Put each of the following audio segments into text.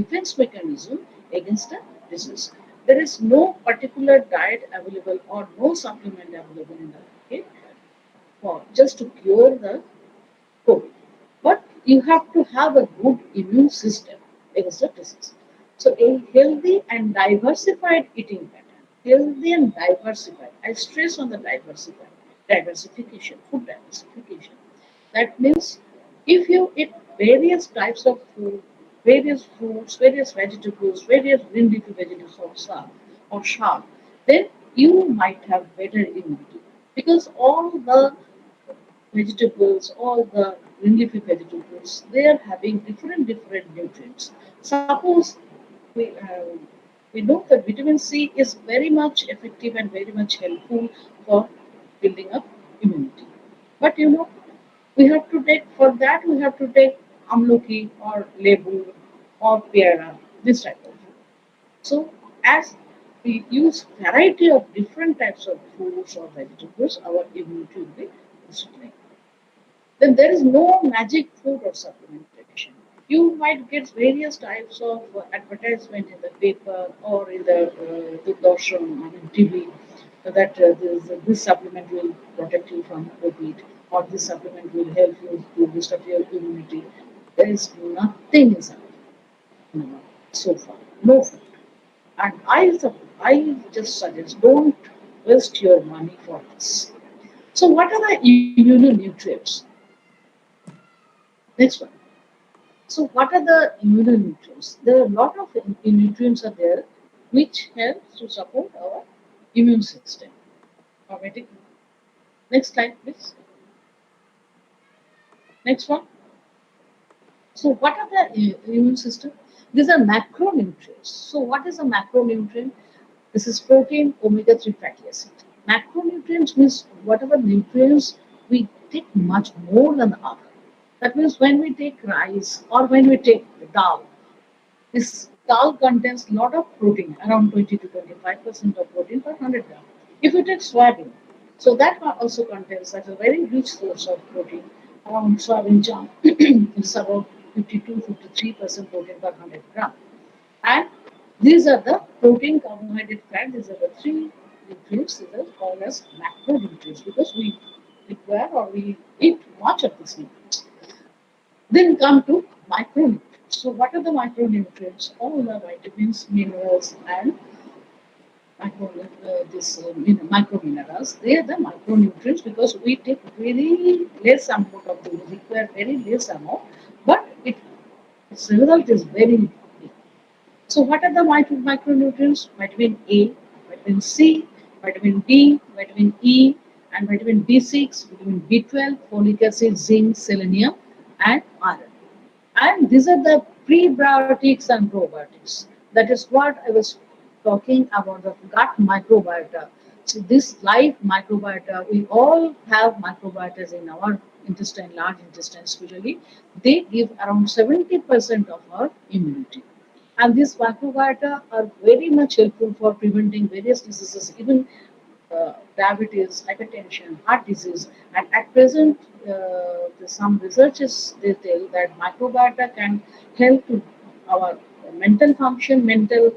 defense mechanism against the disease. There is no particular diet available or no supplement available in the market for just to cure the COVID. But you have to have a good immune system against the disease. So a healthy and diversified eating pattern, healthy and diversified. I stress on the diversification, food diversification. That means if you eat various types of food, various fruits, various vegetables, various green leafy vegetables or sharp, then you might have better immunity because all the vegetables, all the green leafy vegetables, they are having different nutrients. Suppose we we know that vitamin C is very much effective and very much helpful for building up immunity. But we have to take for that we have to take amloki or lebu or peara, this type of food. So as we use variety of different types of fruits or vegetables, our immunity will be strengthened. Then there is no magic food or supplementation. You might get various types of advertisement in the paper or in the Doordarshan, I mean TV, that this supplement will protect you from COVID or this supplement will help you to boost up your immunity. There is nothing inside so far, no food. And I just suggest don't waste your money for this. So what are the immunonutrients? Next one. So what are the immunonutrients? There are a lot of nutrients are there which helps to support our immune system. Alrighty. Next slide, please. Next one. So what are the immune system? These are macronutrients. So what is a macronutrient? This is protein, omega-3 fatty acid. Macronutrients means whatever nutrients we take much more than the other. That means when we take rice or when we take dal, this dal contains a lot of protein, around 20 to 25% of protein per 100 gram. If you take soybean, so that also contains such a very rich source of protein, around soybean chunk, it's about 52-53% protein per 100 gram. And these are the protein, carbohydrate, fat, these are the three nutrients that are called as macronutrients because we require or we eat much of these nutrients. Then come to micronutrients. So what are the micronutrients? All the vitamins, minerals, and micro minerals. They are the micronutrients because we take very less amount of them. We require very less amount, but its result is very big. So what are the micronutrients? Vitamin A, vitamin C, vitamin D, vitamin E, and vitamin B6, vitamin B12, folic acid, zinc, selenium, and iron. And these are the prebiotics and probiotics. That is what I was talking about the gut microbiota. So this life microbiota, we all have microbiotas in our intestine, large intestine especially. They give around 70% of our immunity. And these microbiota are very much helpful for preventing various diseases, even diabetes, hypertension, heart disease. And at present, some researchers they tell that microbiota can help to our mental function, mental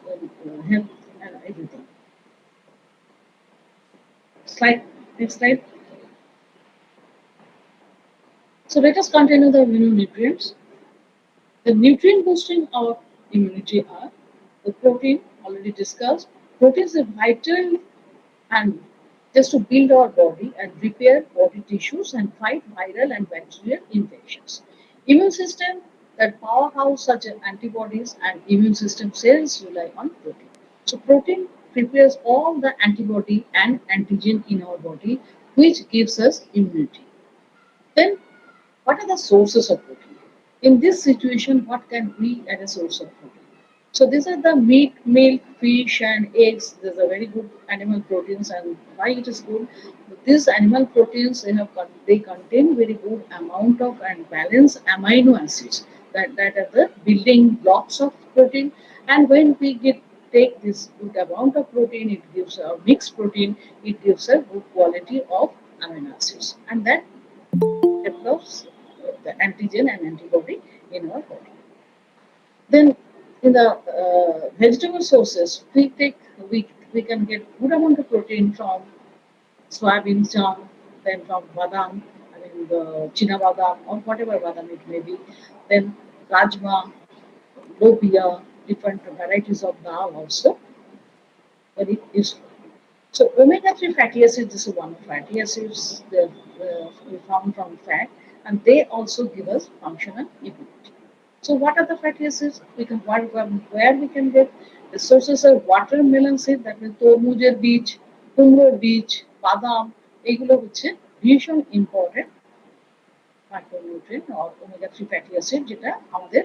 health, and everything. Slide, next slide. So let us continue the immunonutrients. The nutrient boosting our immunity are the protein already discussed. Proteins are vital and just to build our body and repair body tissues and fight viral and bacterial infections. Immune system, that powerhouse such as antibodies and immune system cells rely on protein. So protein prepares all the antibody and antigen in our body, which gives us immunity. Then what are the sources of protein? In this situation, what can we add a source of protein? So these are the meat, milk, fish, and eggs. These are very good animal proteins, and why it is good? These animal proteins they contain very good amount of and balanced amino acids that are the building blocks of protein. And when we get take this good amount of protein, it gives a mixed protein. It gives a good quality of amino acids, and that develops the antigen and antibody in our body. Then In the vegetable sources, we can get good amount of protein from soybean chunk, then from badam, I mean the china badam or whatever badam it may be, then rajma, lobia, different varieties of dal also very useful. So omega-3 fatty acids, this is one of fatty acids that we found from fat, and they also give us functional immunity. So what are the fatty acids? We can where we can get the sources of watermelon seed, that means তরমুজের বীজ, কুমড়োর বীজ, বাদাম, এগুলো হচ্ছে ভীষণ important micronutrient or omega-3 fatty acid যেটা আমাদের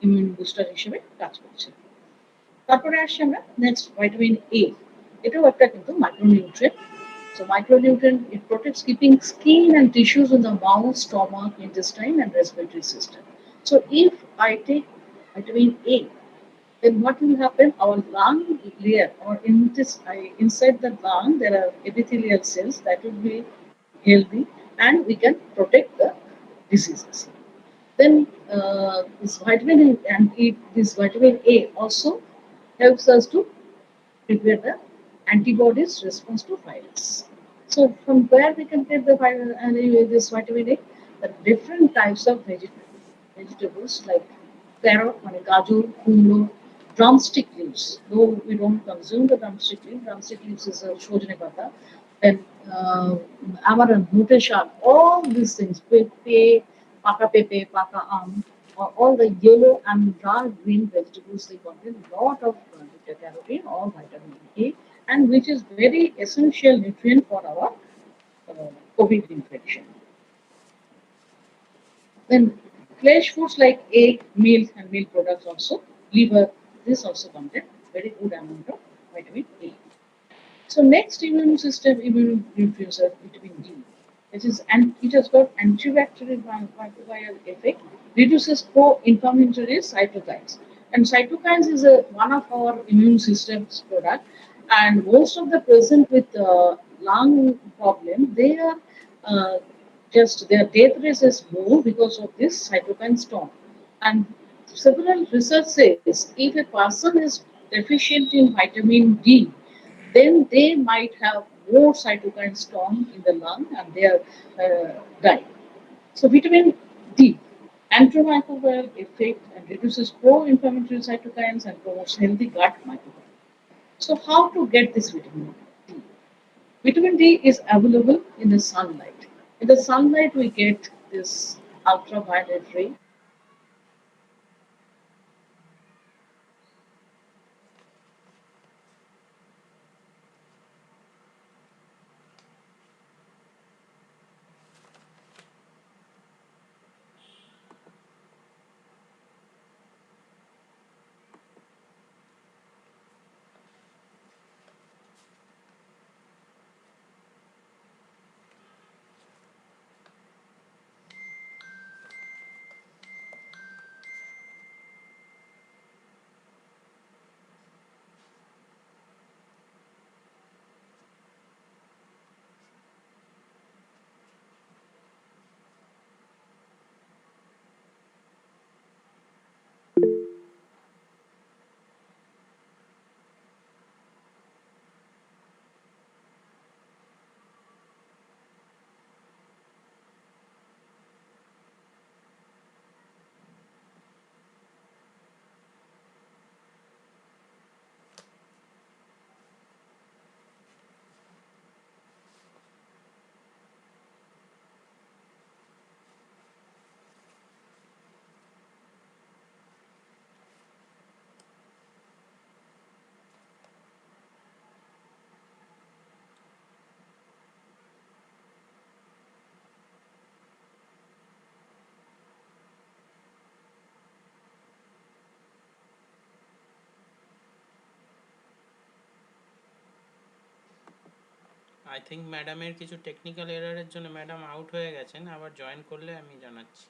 ইমিউন বুস্টার হিসেবে কাজ করছে। তারপরে আসছি আমরা নেক্সট ভিটামিন এ, এটাও একটা কিন্তু micronutrient. So micronutrient, it protects keeping skin and tissues in the mouth, stomach, intestine, and respiratory system. So if I take vitamin A, then what will happen? Our lung layer, or inside the lung, there are epithelial cells that will be healthy, and we can protect the diseases. Then this vitamin and this vitamin A also helps us to prepare the antibodies response to virus. So from where we can get the this vitamin A? The different types of vegetables like carrot, gajur, kumlo, drumstick leaves. Though we don't consume the drumstick leaves is a shojane pata. Then amaranth, nuteshak, all these things, pepe, paka pepe, paka all the yellow and dark green vegetables, they contain a lot of beta carotene or vitamin A, and which is very essential nutrient for our COVID infection. Then flesh foods like egg, milk, and milk products also, liver, this also contain very good amount of vitamin A. So next immune system immune nutrients are vitamin D, which is and it has got antibacterial microbial effect, reduces pro-inflammatory cytokines. And cytokines is one of our immune system's product, and most of the present with lung problem, they are uh, just their death rate is more because of this cytokine storm. And several research says if a person is deficient in vitamin D, then they might have more cytokine storm in the lung and they are dying. So vitamin D, antimicrobial effect and reduces pro-inflammatory cytokines and promotes healthy gut microbiome. So how to get this vitamin D? Vitamin D is available in the sunlight. In the sunlight, we get this ultraviolet ray. I think ম্যাডামের কিছু technical এররের জন্য madam out হয়ে গেছেন, আবার join করলে আমি জানাচ্ছি।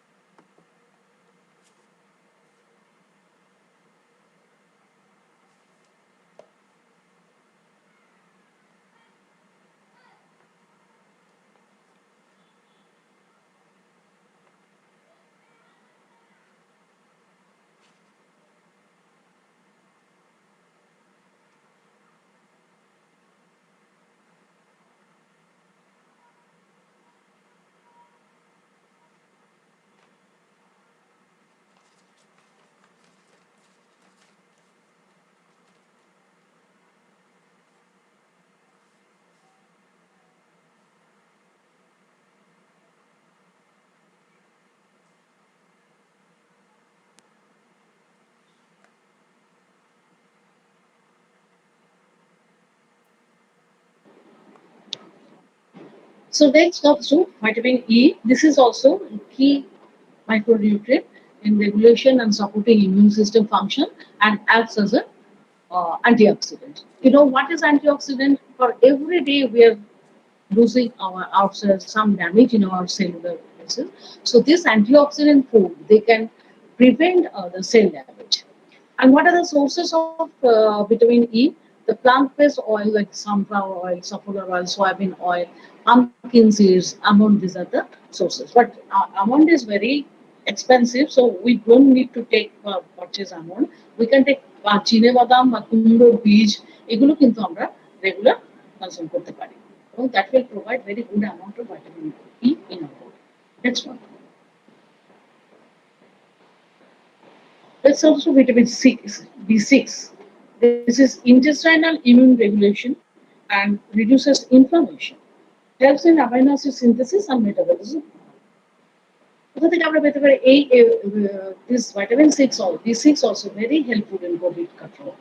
So next comes to vitamin E. This is also a key micronutrient in regulation and supporting immune system function and acts as a antioxidant. You know what is antioxidant? For every day we are losing our outside some damage in our cellular process. So this antioxidant food they can prevent the cell damage. And what are the sources of vitamin E? The plant-based oil like sunflower oil, safflower oil, soybean oil, pumpkin seeds, almond. These are the sources. But almond is very expensive, so we don't need to take purchase almond. We can take চিনে বাদাম বা কুমড়োর বীজ এগুলো কিন্তু আমরা regular consume করতে পারি এবং that will provide very good amount of vitamin E in our body. Next one. Let's also vitamin C, B6. This is intestinal immune regulation and reduces inflammation. Helps in amino acid synthesis and metabolism. কোথা থেকে আমরা পেতে পারি এই this vitamin 6 or B6 also very helpful in COVID control.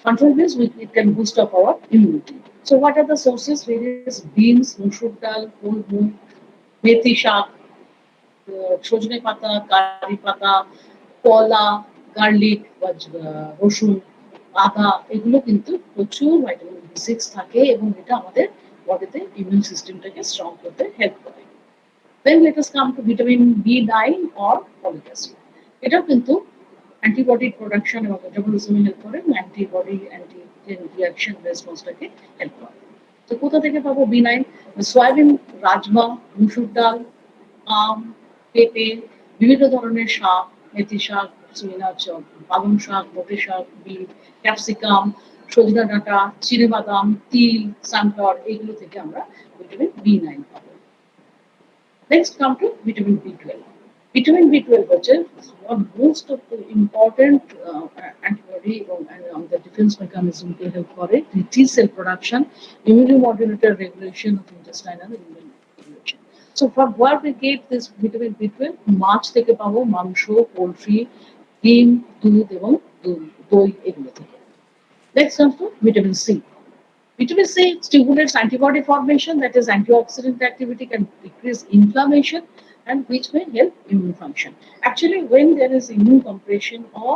Control means it can boost up our immunity. So what are the sources? Various beans, মুসুর ডাল, whole মুগ, মেথি শাক, সজনে পাতা, কারি পাতা, কলা, গার্লিক বা রসুন, আদা এগুলো কিন্তু প্রচুর ভাইটামিন B6 থাকে এবং এটা আমাদের বডিতে ইমিউন সিস্টেমটাকে স্ট্রং করতে হেল্প করে। Then let us come to vitamin B9 or folic acid. এটাও কিন্তু অ্যান্টিবডি প্রোডাকশন এবং মেটাবলিজমে হেল্প করে, অ্যান্টিবডি অ্যান্টি রিয়াকশন রেসপন্সটাকে হেল্প করে। তো কোথা থেকে পাবো B9? সয়াবিন, রাজমা, মুসুর ডাল, আম, পেঁপে, বিভিন্ন ধরনের শাক, মেথি শাক, স্পিনাচ, পালং শাক, বটে শাক, বিট, ক্যাপসিকাম, সজনা ডাঁটা, চিনেবাদাম, তিল, সানফ্লাওয়ার এগুলো থেকে আমরা ভিটামিন B9 পাবো। Next come to vitamin B12. Vitamin B12 হচ্ছে most of the important antibody and the defense mechanism K help করে T cell production, immunomodulator regulation of intestinal immune regulation. So from where we get this vitamin B12? মাছ থেকে পাবো, মাংস, poultry, ডিম, দুধ এবং দই এগুলো থেকে। Next comes to vitamin C. Vitamin C stimulates antibody formation, that is, antioxidant activity can decrease inflammation and which may help immune function. Actually, when there is immune compression or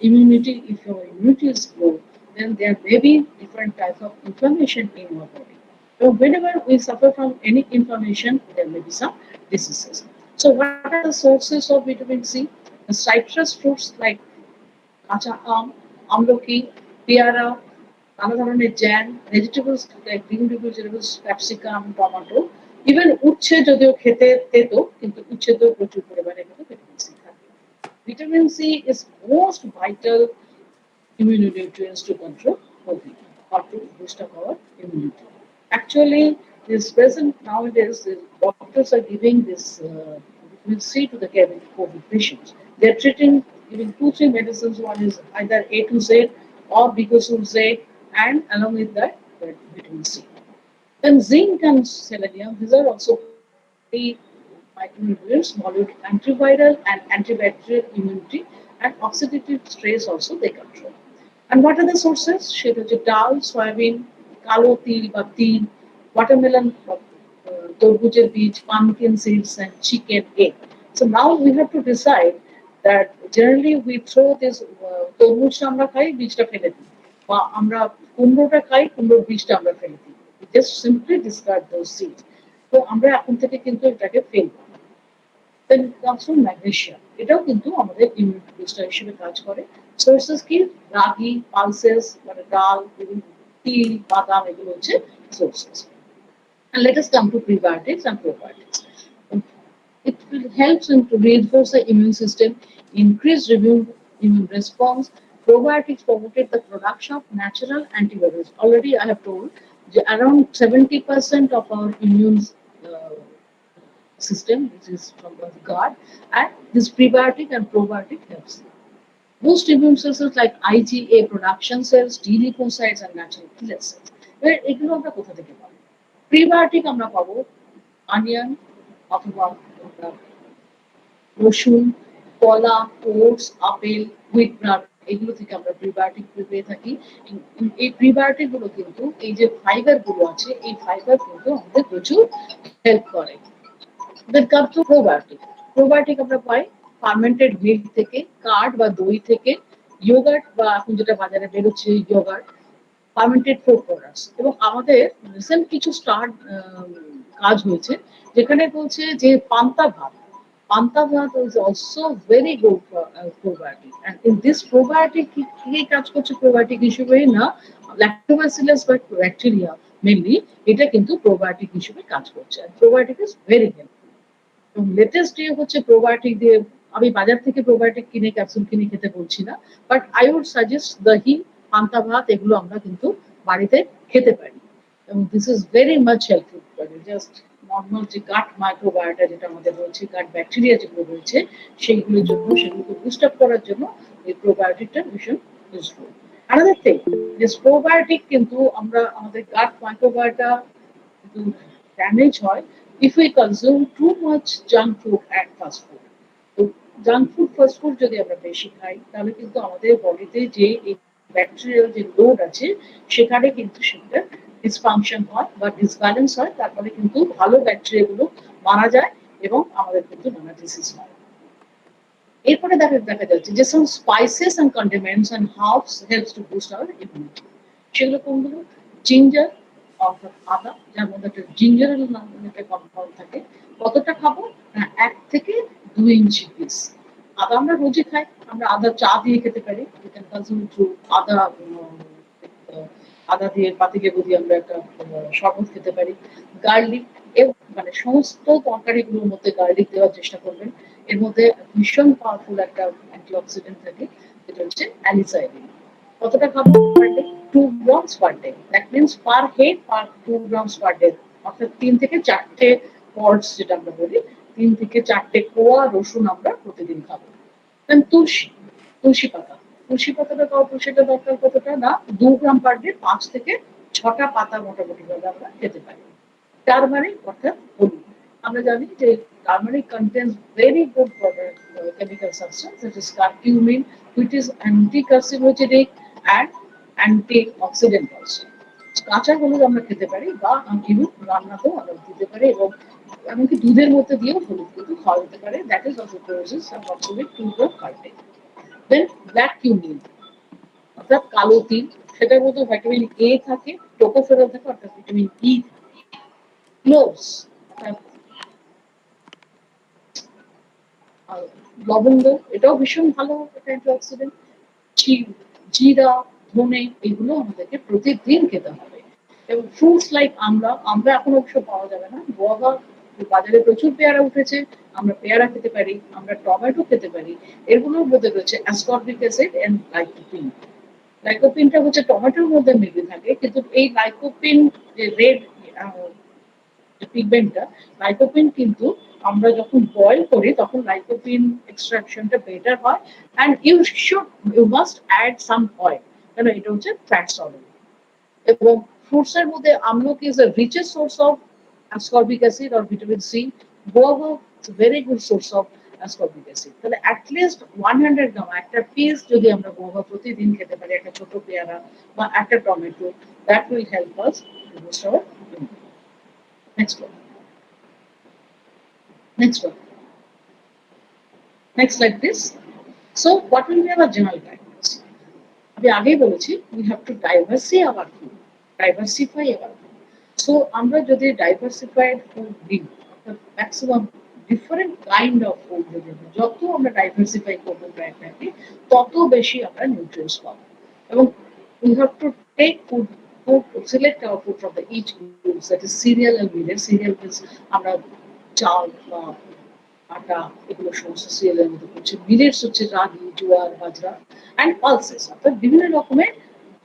immunity, if your immunity is low, then there may be different types of inflammation in your body. So, whenever we suffer from any inflammation, there may be some diseases. So, what are the sources of vitamin C? The citrus fruits like কাঁচা আম, আমলকি, পেয়ারা, নানা ধরনের jam, vegetables like green vegetables, capsicum, tomato, even উচ্ছে যদিও খেতে তেতো কিন্তু উচ্ছেতেও প্রচুর পরিমাণে কিন্তু ভিটামিন সি থাকে। Vitamin C is most vital immunonutrients to control COVID or to boost up our immunity. Actually, this present nowadays, the doctors are giving this vitamin C to the COVID patients. They are treating giving two, three medicines. One is either A to Z or Bicosul Z, and along with that, vitamin C. Then zinc and selenium, these are also key micronutrients, molecule antiviral and antibacterial immunity, and oxidative stress also they control. And what are the sources? সেটা হচ্ছে ডাল, soybean, কালো তিল বা তিল, watermelon, তরমুজের বীজ, pumpkin seeds, and chicken egg. So now we have to decide that generally we throw this তরমুজটা আমরা খাই, বীজটা ফেলে দিই, বা আমরা কুমড়োটা খাই, কুমড়োর বীজটা আমরা ফেলে দিই। We just simply discard those seeds. তো আমরা এখন থেকে কিন্তু এটাকে ফেলবো। Then comes from magnesium. এটাও কিন্তু আমাদের ইমিউনিটি বুস্টার হিসেবে কাজ করে। সোর্সেস কি? রাগি, পালসেস মানে ডাল, তিল, বাদাম এগুলো হচ্ছে sources. And let us come to prebiotics and probiotics. It will help in to reinforce the immune system, increase immune response. Probiotics promoted the production of natural antibodies. Already I have told around 70% of our immune uh, system, which is from the gut, and this prebiotic and probiotic helps. Boost immune cells like IgA production cells, T lymphocytes, and natural killer cells. এবার এগুলো আমরা কোথা থেকে পাবো? Prebiotic আমরা পাবো onion অথবা আমরা রসুন, কলা, ওটস, আপেল, হুইট ব্রাড এগুলো থেকে আমরা প্রিবায়োটিক পেয়ে থাকি। এই প্রিবায়োটিক গুলো কিন্তু এই যে ফাইবার গুলো আছে, এই ফাইবার কিন্তু আমাদের প্রচুর হেল্প করে। দেন কাম টু প্রোবায়োটিক। প্রোবায়োটিক আমরা পাই ফার্মেন্টেড মিল্ক থেকে, কার্ড বা দই থেকে, ইয়োগার্ট বা এখন যেটা বাজারে বেরোচ্ছে ইয়োগার্ট, ফার্মেন্টেড ফুড প্রোডাক্টস। এবং আমাদের রিসেন্ট কিছু স্টার্ট কাজ হয়েছে যেখানে বলছে যে পান্তা ভাত, পান্তা ভাত is also very good for probiotic, and in this probiotic কি কাজ করছে probiotic হিসেবে না, lactobacillus বা ব্যাকটেরিয়া মেনলি এটা কিন্তু probiotic হিসেবে কাজ করছে। probiotic is very helpful। এবং লেটেস্ট যে হচ্ছে প্রোবায়োটিক দিয়ে, আমি বাজার থেকে প্রোবায়োটিক কিনে ক্যাপসুল কিনে খেতে বলছি না, বাট আই উড সাজেস্ট দহি, পান্তা ভাত এগুলো আমরা কিন্তু বাড়িতে খেতে পারি। এবং this is very much helpful. Just normal যে গাট মাইক্রোবায়োটা যেটা আমাদের রয়েছে, গাট ব্যাকটেরিয়া যেগুলো রয়েছে সেইগুলোর জন্য, সেগুলোকে বুস্ট আপ করার জন্য এই প্রোবায়োটিকটা ভীষণ useful. Another thing, this probiotic কিন্তু আমরা আমাদের গাট মাইক্রোবায়োটা ড্যামেজ হয় if we consume too much junk food and fast food। তো জাঙ্ক ফুড ফাস্ট ফুড যদি আমরা বেশি খাই তাহলে কিন্তু আমাদের বডিতে যে এই ব্যাকটেরিয়াল যে লোড আছে সেখানে কিন্তু সেটা ডিসফাংশন হয় বা ডিসব্যালেন্স হয়, তারপরে কিন্তু ভালো ব্যাকটেরিয়াগুলো মারা যায় এবং আমাদের কিন্তু নানা ডিসিজ হয়। এরপরে দেখা যাচ্ছে যে some spices and condiments and herbs helps to boost our immunity। সেগুলো কোনগুলো? জিঞ্জার, অর্থাৎ আদা, যার মধ্যে একটা জিঞ্জারের নামে একটা কম্পাউন্ড থাকে। কতটা খাবো? না, 1 থেকে 2 ইঞ্চি পিস। আদা আমরা রোজই খাই, আমরা আদা চা দিয়ে খেতে পারি, we can consume through আদা, আদা দিয়ে পাতিলেবু দিয়ে আমরা একটা শরবত খেতে পারি। গার্লিক, মানে সমস্ত তরকারিগুলোর মধ্যে গার্লিক দেওয়ার চেষ্টা করবেন। এর মধ্যে ভীষণ পাওয়ারফুল একটা অ্যান্টিঅক্সিডেন্ট থাকে, যেটা হচ্ছে অ্যালিসাইলিন। কতটা খাবো per day? 2 grams per day. That means per head per 2 grams per day. অর্থাৎ 3 থেকে 4টে পডস যেটা আমরা বলি, 3 থেকে 4টে কোয়া রসুন আমরা প্রতিদিন খাবো। দেন তুলসী, তুলসী পাতা, তুলসী পাতাটা তুলসীটা দরকার কতটা? না, 2 গ্রাম পার ডে, 5 থেকে 6টা পাতা মোটামুটি ভাবে আমরা খেতে পারি। টারমারিক অর্থাৎ হলুদ, আমরা জানি যে turmeric contains very good chemical substance that is curcumin, which is anti-carcinogenic and antioxidant also। কাঁচা হলুদ আমরা খেতে পারি বা ইভেন রান্নাতেও আমরা দিতে পারি, এবং এমনকি দুধের মধ্যে দিয়েও হলুদ কিন্তু খাওয়া যেতে পারে। That is also process approximate 2 gram per day. Then black cumin অর্থাৎ কালো তিল, সেটার মধ্যে ভিটামিন এ থাকে, টোকোফেরল থাকে অর্থাৎ ভিটামিন ই, ক্লোভস অর্থাৎ লবঙ্গ, এটাও ভীষণ ভালো একটা অ্যান্টিঅক্সিডেন্ট। জিরা, ধনে, এগুলো আমাদেরকে প্রতিদিন খেতে হবে। এবং ফ্রুটস লাইক আমরা, আমরা এখন অবশ্য পাওয়া যাবে না, গোয়াভা, বাজারে প্রচুর পেয়ারা উঠেছে, আমরা পেয়ারা খেতে পারি, আমরা টমেটো খেতে পারি। এগুলোর মধ্যে রয়েছে অ্যাসকর্বিক অ্যাসিড এন্ড লাইকোপিন। লাইকোপিনটা হচ্ছে টমেটোর মধ্যে মিলে থাকে, কিন্তু এই লাইকোপিন যে রেড যে পিগমেন্টটা, লাইকোপিন কিন্তু আমরা যখন বয়েল করি তখন লাইকোপিন এক্সট্রাকশনটা বেটার হয়। And you must add some oil, কেন এটা হচ্ছে ফ্যাট সলিড। এবং ফ্রুটস এর মধ্যে আমলকি is the richest source of ascorbic acid or vitamin C। guava is a very good source of ascorbic acid। তাহলে অ্যাটলিস্ট 100 গ্রাম একটা পিস যদি আমরা guava প্রতিদিন খেতে পারি, একটা ছোট পেয়ারা বা একটা tomato, that will help us to boost our immunity. Next one, next one, next like this. So what will be our general guidance? আমি আগেই বলেছি we have to diversify our food. So আমরা যদি ডাইভার্সিফাইড ফুড দিই, অর্থাৎ maximum different kind of food যদি আমরা, যত আমরা ডাইভার্সিফাই করবো ডায়েটটাকে, তত বেশি আমরা নিউট্রিয়েন্টস পাবো। এবং we have to take select our food from the each groups, that is cereal and millet. Cereal means আমরা চাল বা আটা, এগুলো সমস্ত সিরিয়ালের মধ্যে পড়ছে। মিলেটস হচ্ছে রাগি, জোয়ার, বাজরা, অ্যান্ড পালসেস অর্থাৎ বিভিন্ন রকমের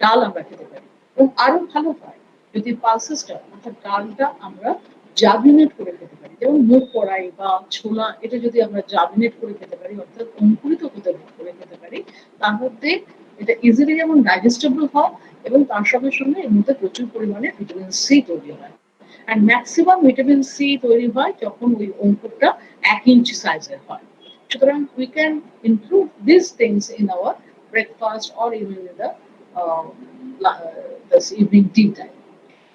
ডাল আমরা খেতে পারি। এবং আরো ভালো হয় যদি পালসেসটা অর্থাৎ ডালটা আমরা জার্মিনেট করে খেতে পারি, যেমন মুগ কড়াই বা ছোলা, এটা যদি আমরা জার্মিনেট করে খেতে পারি অর্থাৎ অঙ্কুরিত করে খেতে পারি, তার মধ্যে এটা ইজিলি যেমন ডাইজেস্টেবল হয় এবং তার সঙ্গে সঙ্গে এর মধ্যে প্রচুর পরিমাণে ভিটামিন সি তৈরি হয়। অ্যান্ড ম্যাক্সিমাম ভিটামিন সি তৈরি হয় যখন ওই অঙ্কুরটা 1 ইঞ্চি সাইজের হয়। সুতরাং we can include this things in our breakfast or even in the uh, this evening tea time.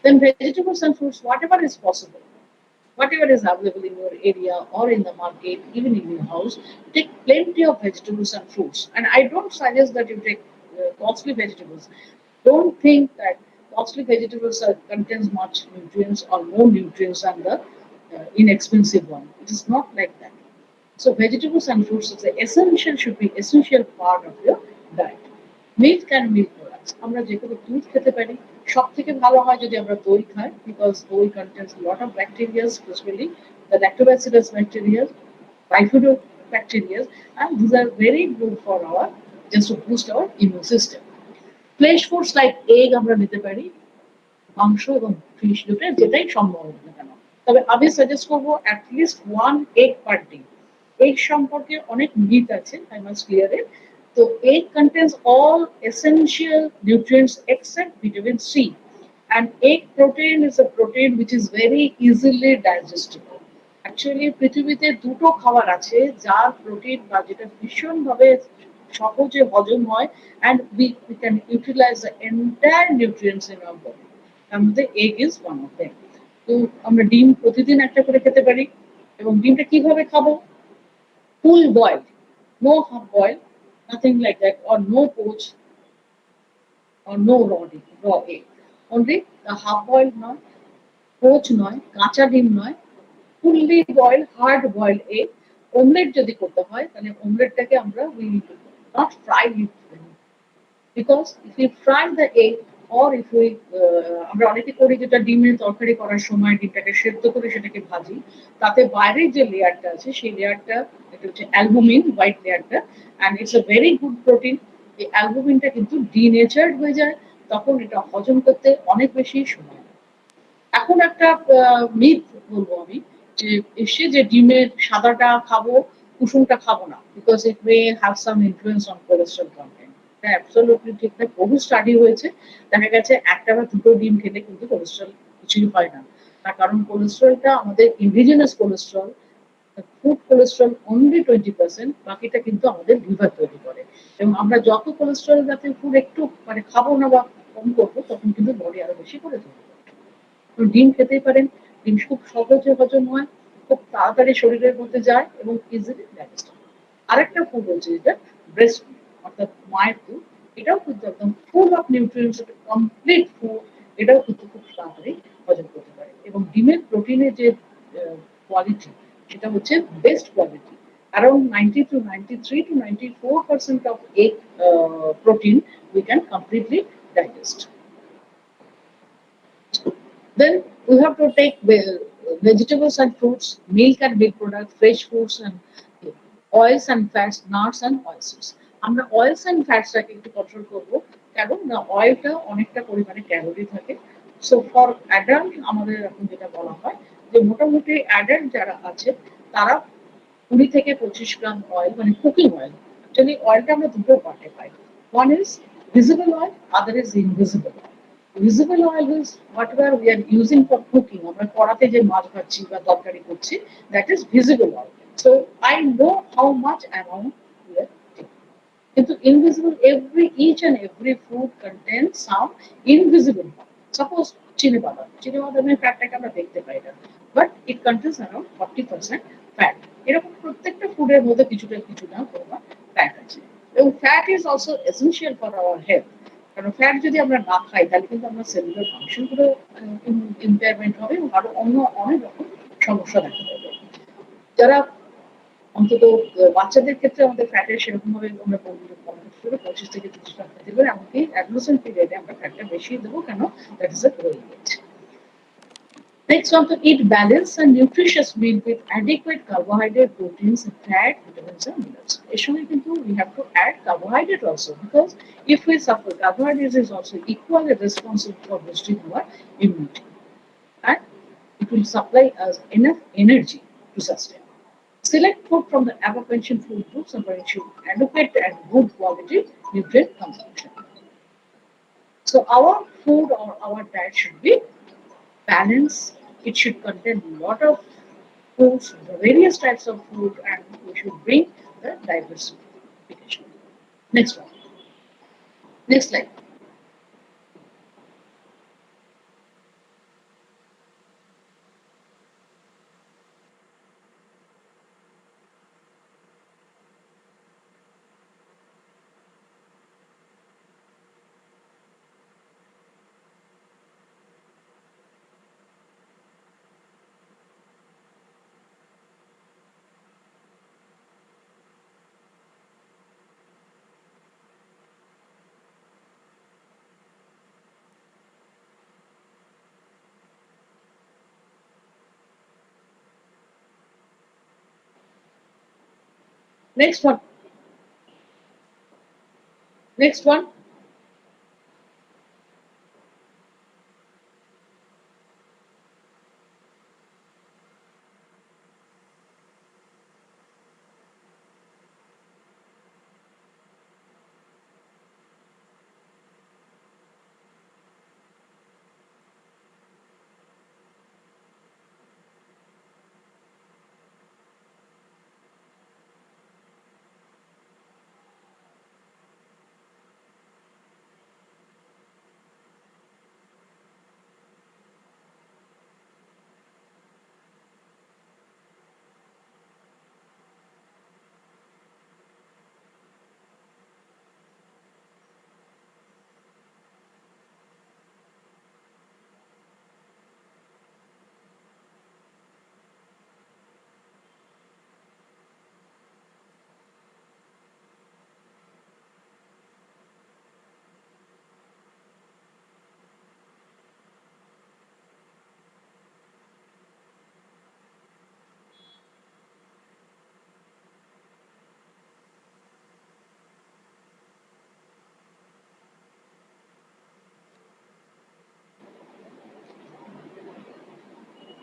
Then vegetables and fruits, whatever is possible, whatever is available in your area or in the market, even in your house, take plenty of vegetables and fruits. And I don't suggest that you take costly vegetables. Don't think that costly vegetables contains much nutrients or more nutrients than the inexpensive one. It is not like that. So vegetables and fruits is a essential should be essential part of your diet. Milk and milk products. আমরা যে কোনো দুধ খেতে পারি। সব থেকে ভালো হয় যদি আমরা দই খাই because দই contains a lot of bacteria, especially the lactobacillus bacteria, bifidobacteria, and these are very good for our just to boost our immune system. Flesh foods like egg আমরা নিতে পারি, মাংস এবং ফিশ দুটো যেটাই সম্ভব হোক না কেন। তবে আমি সাজেস্ট করবো at least one egg per day. Egg সম্পর্কে অনেক মিথ আছে, আই মাস্ট ক্লিয়ার ইট। তো egg contains all essential nutrients except vitamin C. And egg protein is a protein which is very easily digestible. Actually পৃথিবীতে দুটো খাবার আছে যার প্রোটিন বা যেটা ভীষণভাবে সহজে হজম হয় and we can utilize the entire nutrients in our body. তার মধ্যে egg is one of them. তো আমরা ডিম প্রতিদিন একটা করে খেতে পারি এবং ডিমটা কিভাবে খাবো? Full boil, no half boil, nothing like that, or no poach, or no raw egg. Only the half boiled নয়, পোচ নয়, কাঁচা ডিম নয়, fully boil hard boil egg. Omelette যদি করতে হয় তাহলে অমলেটটাকে আমরা we not fry it, because if you fry the egg or if we আমরা অনেকে করি যেটা ডিমের তরকারি করার সময় ডিমটাকে সেদ্ধ করে সেটাকে ভাজি, তাতে বাইরের যে লেয়ারটা আছে সেই লেয়ারটা এটা হচ্ছে অ্যালবুমিন, হোয়াইট লেয়ারটা, and it's a very good protein. এই অ্যালবুমিনটা কিন্তু ডিনেচার্ড হয়ে যায়, তখন এটা হজম করতে অনেক বেশি সময় লাগে। এখন একটা মিথ বলবো আমি, যে এসে যে ডিমের সাদাটা খাবো কুসুমটা খাবো না because it may have some influence on cholesterol content. এটা অ্যাবসলিউটলি ঠিক না। বহু স্টাডি হয়েছে, দেখা গেছে একটা বা দুটো ডিম খেলে কিন্তু কোলেস্ট্রল কিছুই হয় না। তার কারণ কোলেস্ট্রলটা আমাদের indigenous cholesterol, food cholesterol only 20%, বাকিটা কিন্তু আমাদের লিভার তৈরি করে। এবং আমরা যত কোলেস্ট্রল জাতীয় ফুড একটু মানে খাবো না বা কম করবো তখন কিন্তু বডি আরো বেশি করে তৈরি করে। তো ডিম খেতেই পারেন। ডিম খুব সহজে হজম হয়, খুব তাড়াতাড়ি শরীরের মধ্যে যায় এবং ইজিলি ডাইজেস্ট হয়। আরেকটা ফুড হচ্ছে যেটা ব্রেস্ট মিল্ক, অর্থাৎ মায়ের দুধ। এটাও কিন্তু একদম full of nutrients, complete food. এটাও কিন্তু খুব তাড়াতাড়ি হজম করতে পারে এবং ডিমের প্রোটিনের যে কোয়ালিটি সেটা হচ্ছে best quality. Around 90 to 93 to 94% of egg protein we can completely digest. Then we have to take vegetables and fruits, milk and milk products, fresh foods and oils and fats, nuts and oils. আমরা oils and fats টাকে একটু control করবো, কারণ না অয়েলটা অনেকটা পরিমাণে calorie থাকে। সো ফর অ্যাডাল্ট আমাদের এখন যেটা বলা হয় যে মোটামুটি অ্যাডাল্ট যারা আছে তারা 20 থেকে 25 গ্রাম অয়েল মানে কুকিং অয়েল। অ্যাকচুয়ালি অয়েলটা আমরা দুটো পার্টে পাই, one is visible oil, other is invisible oil. Visible oil is whatever we are using for cooking, আমরা কড়াতে যে মাছ ভাজছি বা তরকারি করছি, that is visible oil. So I know how much amount we are taking. কিন্তু invisible, each and every food contains some invisible oil. Suppose চিনে বাদামের ফ্যাটটাকে আমরা দেখতে পাই না, but it contains around 40% fat. এরকম প্রত্যেকটা ফুডের মধ্যে কিছুটা কিছু না পরিমাণ ফ্যাট আছে। এবং fat is also essential for our health. কারণ ফ্যাট যদি আমরা না খাই তাহলে কিন্তু আমরা সেলুলার ফাংশন গুলো ইম্পেয়ারমেন্ট হবে এবং আরো অন্য অনেক রকম সমস্যা দেখা দেবে। যারা অন্তত বাচ্চাদের ক্ষেত্রে আমাদের ফ্যাটের সেরকম ভাবে আমরা বলবো 25 থেকে 30 খেতে পারি, এমনকি অ্যাডোলেসেন্ট পিরিয়ডে আমরা ফ্যাটটা বেশি দেবো কেন, that is a growing age. Next one, to eat balanced and nutritious meal with adequate carbohydrate, proteins, fat, vitamins, and minerals. Additionally, we have to add carbohydrate also because if we suffer, carbohydrates is also equally responsible for boosting our immunity and it will supply us enough energy to sustain. Select food from the above mentioned food groups and ensure adequate and good quality nutrient consumption. So our food or our diet should be balanced. It should contain a lot of foods, the various types of food, and we should bring the diversification. Next one. Next slide. Next one. Next one.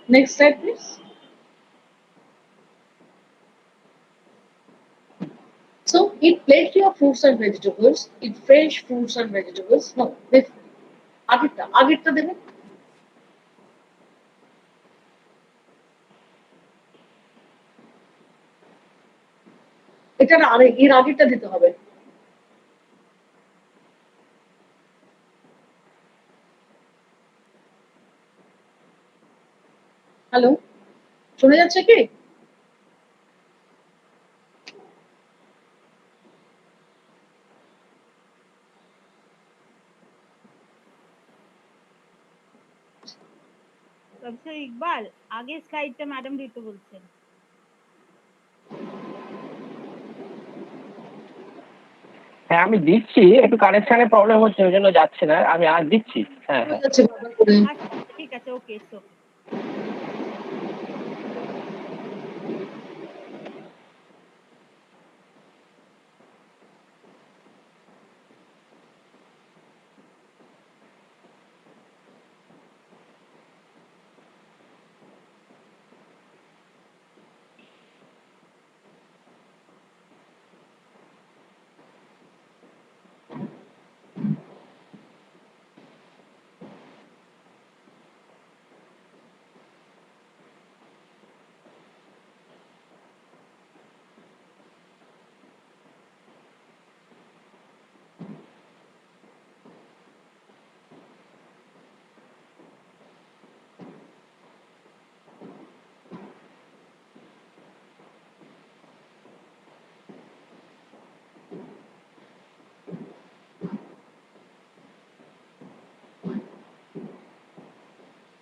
Next slide, please. So eat plenty of fruits and vegetables. Eat fresh fruits and vegetables. No, আগেরটা দেবেন। এটা না এর আগেরটা দিতে হবে। Hello, শোনা যাচ্ছে কি? প্রফেসর ইকবাল, আগের স্লাইডটা ম্যাডাম দিতে বলছেন। হ্যাঁ আমি দিচ্ছি, একটু কানেকশনের প্রবলেম হচ্ছে ওই জন্য যাচ্ছে না, আমি আর দিচ্ছি। হ্যাঁ হ্যাঁ যাচ্ছে বারবার করে। আচ্ছা ঠিক আছে, ওকে ইটস ওকে।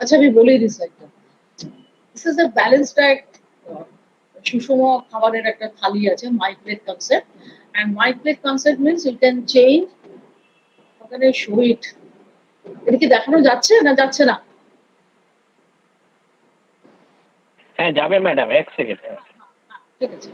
আচ্ছা আমি বলেই দিই স্যারটা। This is a balance diet. সুষম খাবারের একটা থালি আছে, my plate concept. And my plate concept means you can change ওখানে শো ইট। এটা কি দেখানো যাচ্ছে না যাচ্ছে না? হ্যাঁ যাবে ম্যাডাম, এক সেকেন্ড। ঠিক আছে।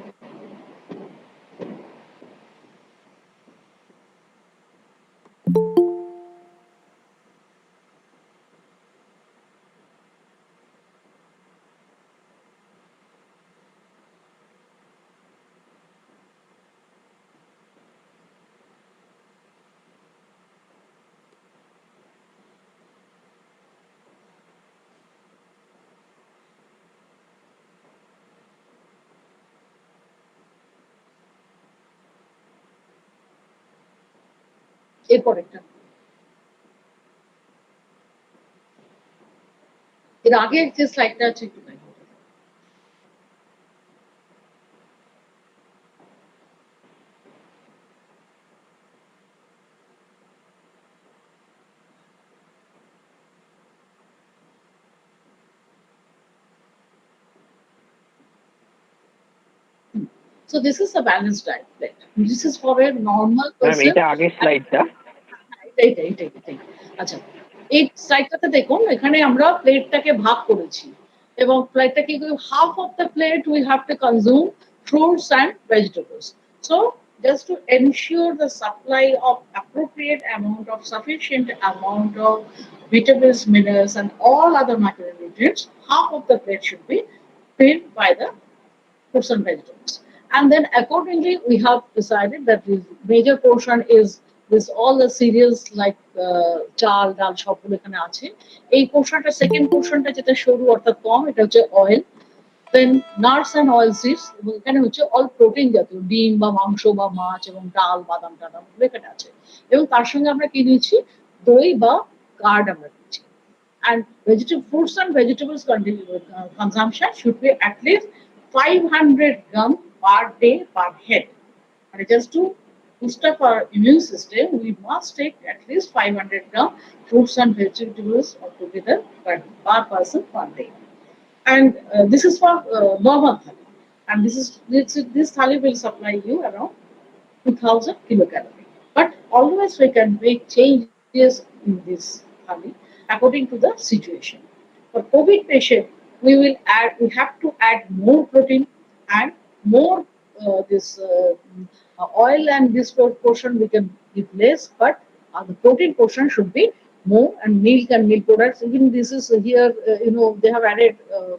এরপর একটা, এর আগে যে স্লাইডটা আছে একটু দেখাও। So this is a balanced diet plate. This is for a normal ma'am person. এটা আগের স্লাইডটা। এইটাই। আচ্ছা, এই স্লাইডটাতে দেখুন, এখানে আমরা প্লেটটাকে ভাগ করেছি এবং প্লেটটাকে half of the plate we have to consume fruits and vegetables. So just to ensure the supply of appropriate amount of sufficient amount of vitamins, minerals and all other macronutrients, half of the plate should be filled by the fruits and vegetables. And then accordingly, we have decided that the major portion is this all the cereals like চাল ডাল সবগুলো এখানে আছে। এই পোর্শনটা second পোর্শনটা যেটা সরু অর্থাৎ কম, এটা হচ্ছে oil, then nuts and oil seeds, এবং এখানে হচ্ছে অল প্রোটিন জাতীয় ডিম বা মাংস বা মাছ এবং ডাল বাদাম টাদাম এখানে আছে। এবং তার সঙ্গে আমরা কি নিচ্ছি, দই বা কার্ড আমরা নিচ্ছি। And vegetable fruits and vegetables consumption should be at least 500 gram per day per head. And just to boost up our immune system, we must take at least 500 gram fruits and vegetables altogether per person per day. And this is for normal thali. And this thali will supply you around 2000 kilocalorie. But always we can make changes in this thali according to the situation. For COVID patient, we have to add more protein and more this oil, and this portion we can give less, but the protein portion should be more, and milk and milk products. Even this is here, they have added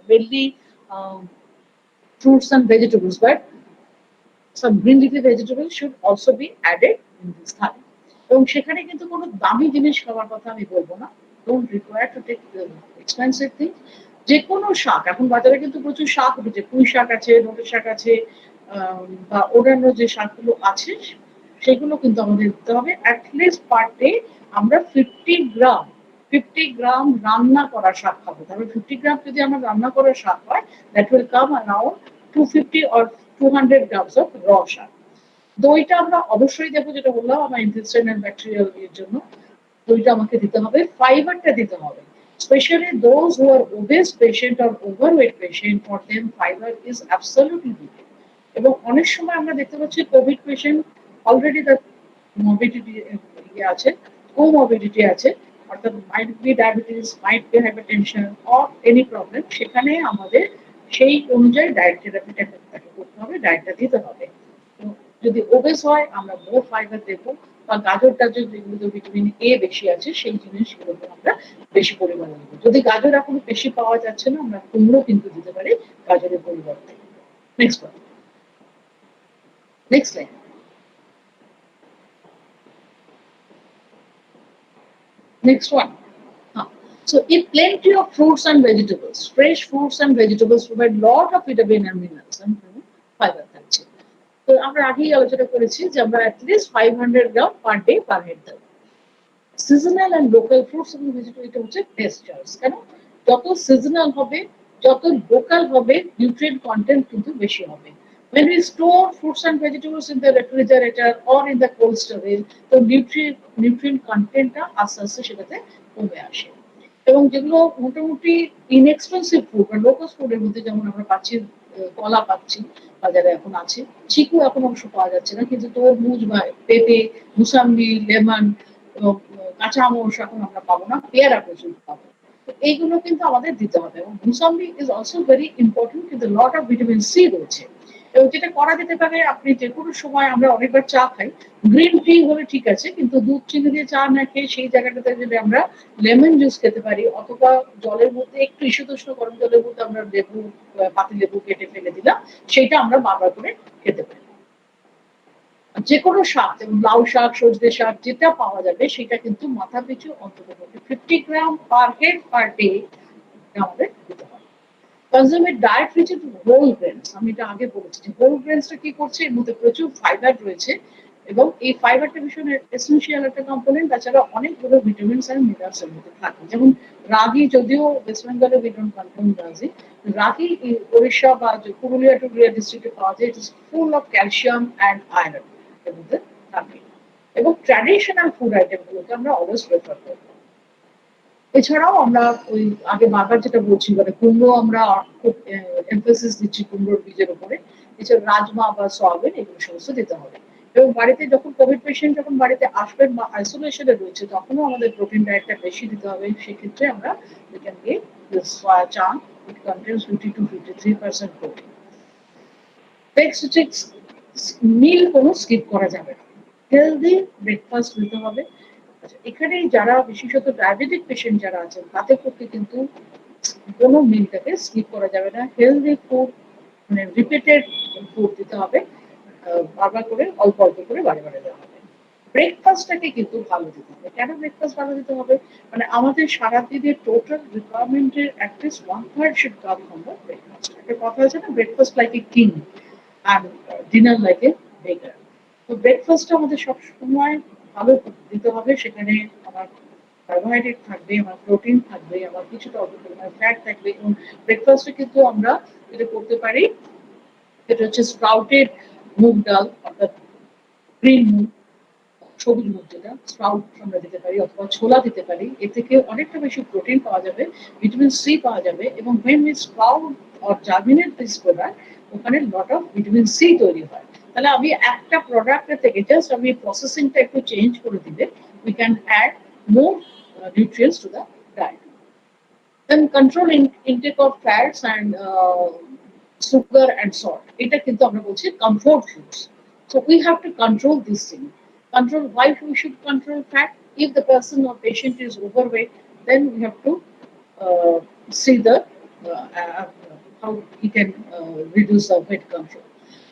mainly fruits and vegetables, but some green leafy vegetables should also be added in this থালি। এবং সেখানে কিন্তু কোনো দামি জিনিস খাওয়ার কথা আমি বলবো না, don't require to take expensive thing. যে কোনো শাক, এখন বাজারে কিন্তু প্রচুর শাক উঠেছে, পুঁই শাক আছে, নোটে শাক আছে, বা অন্যান্য যে শাকগুলো আছে সেগুলো কিন্তু আমাদের দিতে হবে অ্যাটলিস্ট পার ডে। আমরা 50 গ্রাম রান্না করা শাক খাবো, তাহলে 50 গ্রাম যদি আমার রান্না করা শাক হয়, that will come around 250 or 200 grams of raw শাক। দইটা আমরা অবশ্যই দেবো, যেটা বললাম আমার ইন্টেস্টাইনাল ব্যাকটেরিয়াল এর জন্য দইটা আমাকে দিতে হবে, ফাইবারটা দিতে হবে। Especially those who are obese patient or overweight patient, for them fiber is absolutely needed. এবং অনেক সময় আমরা দেখতে পাচ্ছি কোভিড পেশেন্ট অলরেডি তার মর্বিডিটি ইয়ে আছে, কোমরবিডিটি আছে, অর্থাৎ might be diabetes, might be hypertension or any problem, সেখানে আমাদের সেই অনুযায়ী ডায়েট থেরাপিটা তাকে করতে হবে, ডায়েটটা দিতে হবে। তো যদি ওবেস হয় আমরা মোর ফাইবার দেবো, বা গাজর টাজর যেগুলোতে ভিটামিন এ বেশি আছে সেই জিনিসগুলোকে আমরা বেশি পরিমাণে দেবো। যদি গাজর এখনো বেশি পাওয়া যাচ্ছে না, আমরা কুমড়ো কিন্তু দিতে পারি গাজরের পরিবর্তে। Next one, next line. Next one. So eat plenty of fruits and vegetables. Fresh fruits and vegetables provide lot of vitamin and minerals and fiber থাকছে। তো আমরা আগেই আলোচনা করেছি যে আমরা অ্যাটলিস্ট 500 গ্রাম পার ডে পার হেড দেবো। সিজনাল অ্যান্ড লোকাল ফ্রুটস এবং ভেজিটেবল, এটা হচ্ছে বেস্ট চয়েস। কেন? যত সিজনাল হবে, যত লোকাল হবে, নিউট্রিয়েন্ট কন্টেন্ট কিন্তু বেশি হবে। When we store fruits and vegetables in the refrigerator or in the cold storage, তো নিউট্রিয়েন্ট কন্টেন্টটা আস্তে আস্তে সেটাতে কমে আসে। এবং যেগুলো মোটামুটি ইনএক্সপেন্সিভ ফুড বা লোকাল ফুডের মধ্যে যেমন আমরা পাচ্ছি, কলা পাচ্ছি বাজারে এখন আছে, চিকু এখন অবশ্য পাওয়া যাচ্ছে না, কিন্তু তরমুজ বা পেঁপে, মুসাম্বি, লেমন এবং কাঁচা আম এখন আমরা পাবো না, পেয়ারা প্রচুর পাবো। তো এইগুলো কিন্তু আমাদের দিতে হবে। এবং mosambi is also very important, কিন্তু লট অফ ভিটামিন সি রয়েছে। এবং যেটা করা যেতে পারে, আপনি যে কোনো সময়, আমরা অনেকবার চা খাই, গ্রিন টি হলে ঠিক আছে, কিন্তু দুধ চিনি দিয়ে চা না খেয়ে সেই জায়গাটাতে যদি আমরা লেমন জুস খেতে পারি, অথবা জলের মধ্যে একটু ঈষদুষ্ণ গরম জলের মধ্যে আমরা লেবু, পাতি লেবু কেটে ফেলে দিলাম, সেটা আমরা বারবার করে খেতে পারি। যে কোনো শাক, যেমন লাউ শাক, সজনে শাক, যেটা পাওয়া যাবে সেটা কিন্তু মাথা পিছু অন্তত 50 গ্রাম পার হেড পার ডে আমাদের দিতে হবে। Consume diet rich in whole grains, আমি এটা আগে বলেছি যে হোল গ্রেনসটা কি করছে, এর মধ্যে প্রচুর ফাইবার রয়েছে, এবং এই ফাইবারটা ভীষণ এসেনশিয়াল একটা কম্পোনেন্ট। তাছাড়া অনেকগুলো ভিটামিনস অ্যান্ড মিনারেলস এর মধ্যে থাকে। যেমন রাগি, যদিও ওয়েস্ট বেঙ্গলে উই ডোন্ট কনজিউম রাগি, রাগি ওড়িশা বা যে পুরুলিয়া টুরুলিয়া ডিস্ট্রিক্টে পাওয়া যায়। It is full of calcium and iron এর মধ্যে থাকে। এবং ট্র্যাডিশনাল ফুড আইটেম গুলোকে আমরা অলওয়েজ প্রেফার করবো। এছাড়াও আমরা ওই আগে বারবার যেটা বলছি, মানে কুমড়ো আমরা খুব এমফেসিস দিচ্ছি কুমড়োর বীজের উপরে। এছাড়া রাজমা বা সয়াবিন এগুলো সমস্ত দিতে হবে। এবং বাড়িতে যখন কোভিড পেশেন্ট যখন বাড়িতে আসবেন বা আইসোলেশনে রয়েছে, তখনও আমাদের প্রোটিন ডায়েটটা বেশি দিতে হবে। সেক্ষেত্রে আমরা we can give this soya chunk. It contains 50 to 53% protein. Next হচ্ছে মিল কোনো স্কিপ করা যাবে না। হেলদি ব্রেকফাস্ট নিতে হবে। আচ্ছা, এখানে যারা বিশেষত ডায়াবেটিক পেশেন্ট যারা আছেন তাদের পক্ষে কিন্তু কোনো মিলটাকে স্কিপ করা যাবে না। হেলদি ফুড, মানে রিপিটেড ফুড দিতে হবে। বারবার করে অল্প অল্প করে বারে বারে দেওয়া হবে। ব্রেকফাস্টটাকে কিন্তু ভালো দিতে হবে। কেন ব্রেকফাস্ট ভালো দিতে হবে? মানে আমাদের সারাদিনের টোটাল রিকোয়ারমেন্টের at least 1/3 should come from the breakfast. একটা কথা আছে না, ব্রেকফাস্ট লাইক এ কিং আর ডিনার লাইক এ বেকার। তো ব্রেকফাস্টটা আমাদের সবসময় ভালো দিতে হবে। সেখানে আমার কার্বোহাইড্রেট থাকবে, আমার প্রোটিন থাকবে, আমার কিছুটা অল্প পরিমাণে ফ্যাট থাকবে। এবং ব্রেকফাস্টে কিন্তু আমরা যেটা করতে পারি সেটা হচ্ছে স্প্রাউটেড মুগ ডাল, অর্থাৎ গ্রিন মুগ, সবুজ মুগ যেটা স্প্রাউট আমরা দিতে পারি, অথবা ছোলা দিতে পারি। এ থেকে অনেকটা বেশি প্রোটিন পাওয়া যাবে, ভিটামিন সি পাওয়া যাবে। এবং when we sprout or germinate this product, ওখানে লট অফ ভিটামিন সি তৈরি হয়। তাহলে আমি একটা প্রোডাক্টের থেকে জাস্ট আমি প্রসেসিংটা একটু চেঞ্জ করে দিলে we can add more nutrients to the diet. Then control intake of fats and sugar and salt. এটা কিন্তু আমরা বলছি comfort foods. So we have to control this thing. Control, why we should control fat? If the person or patient is overweight, then we have to uh, see the how he can reduce the weight control.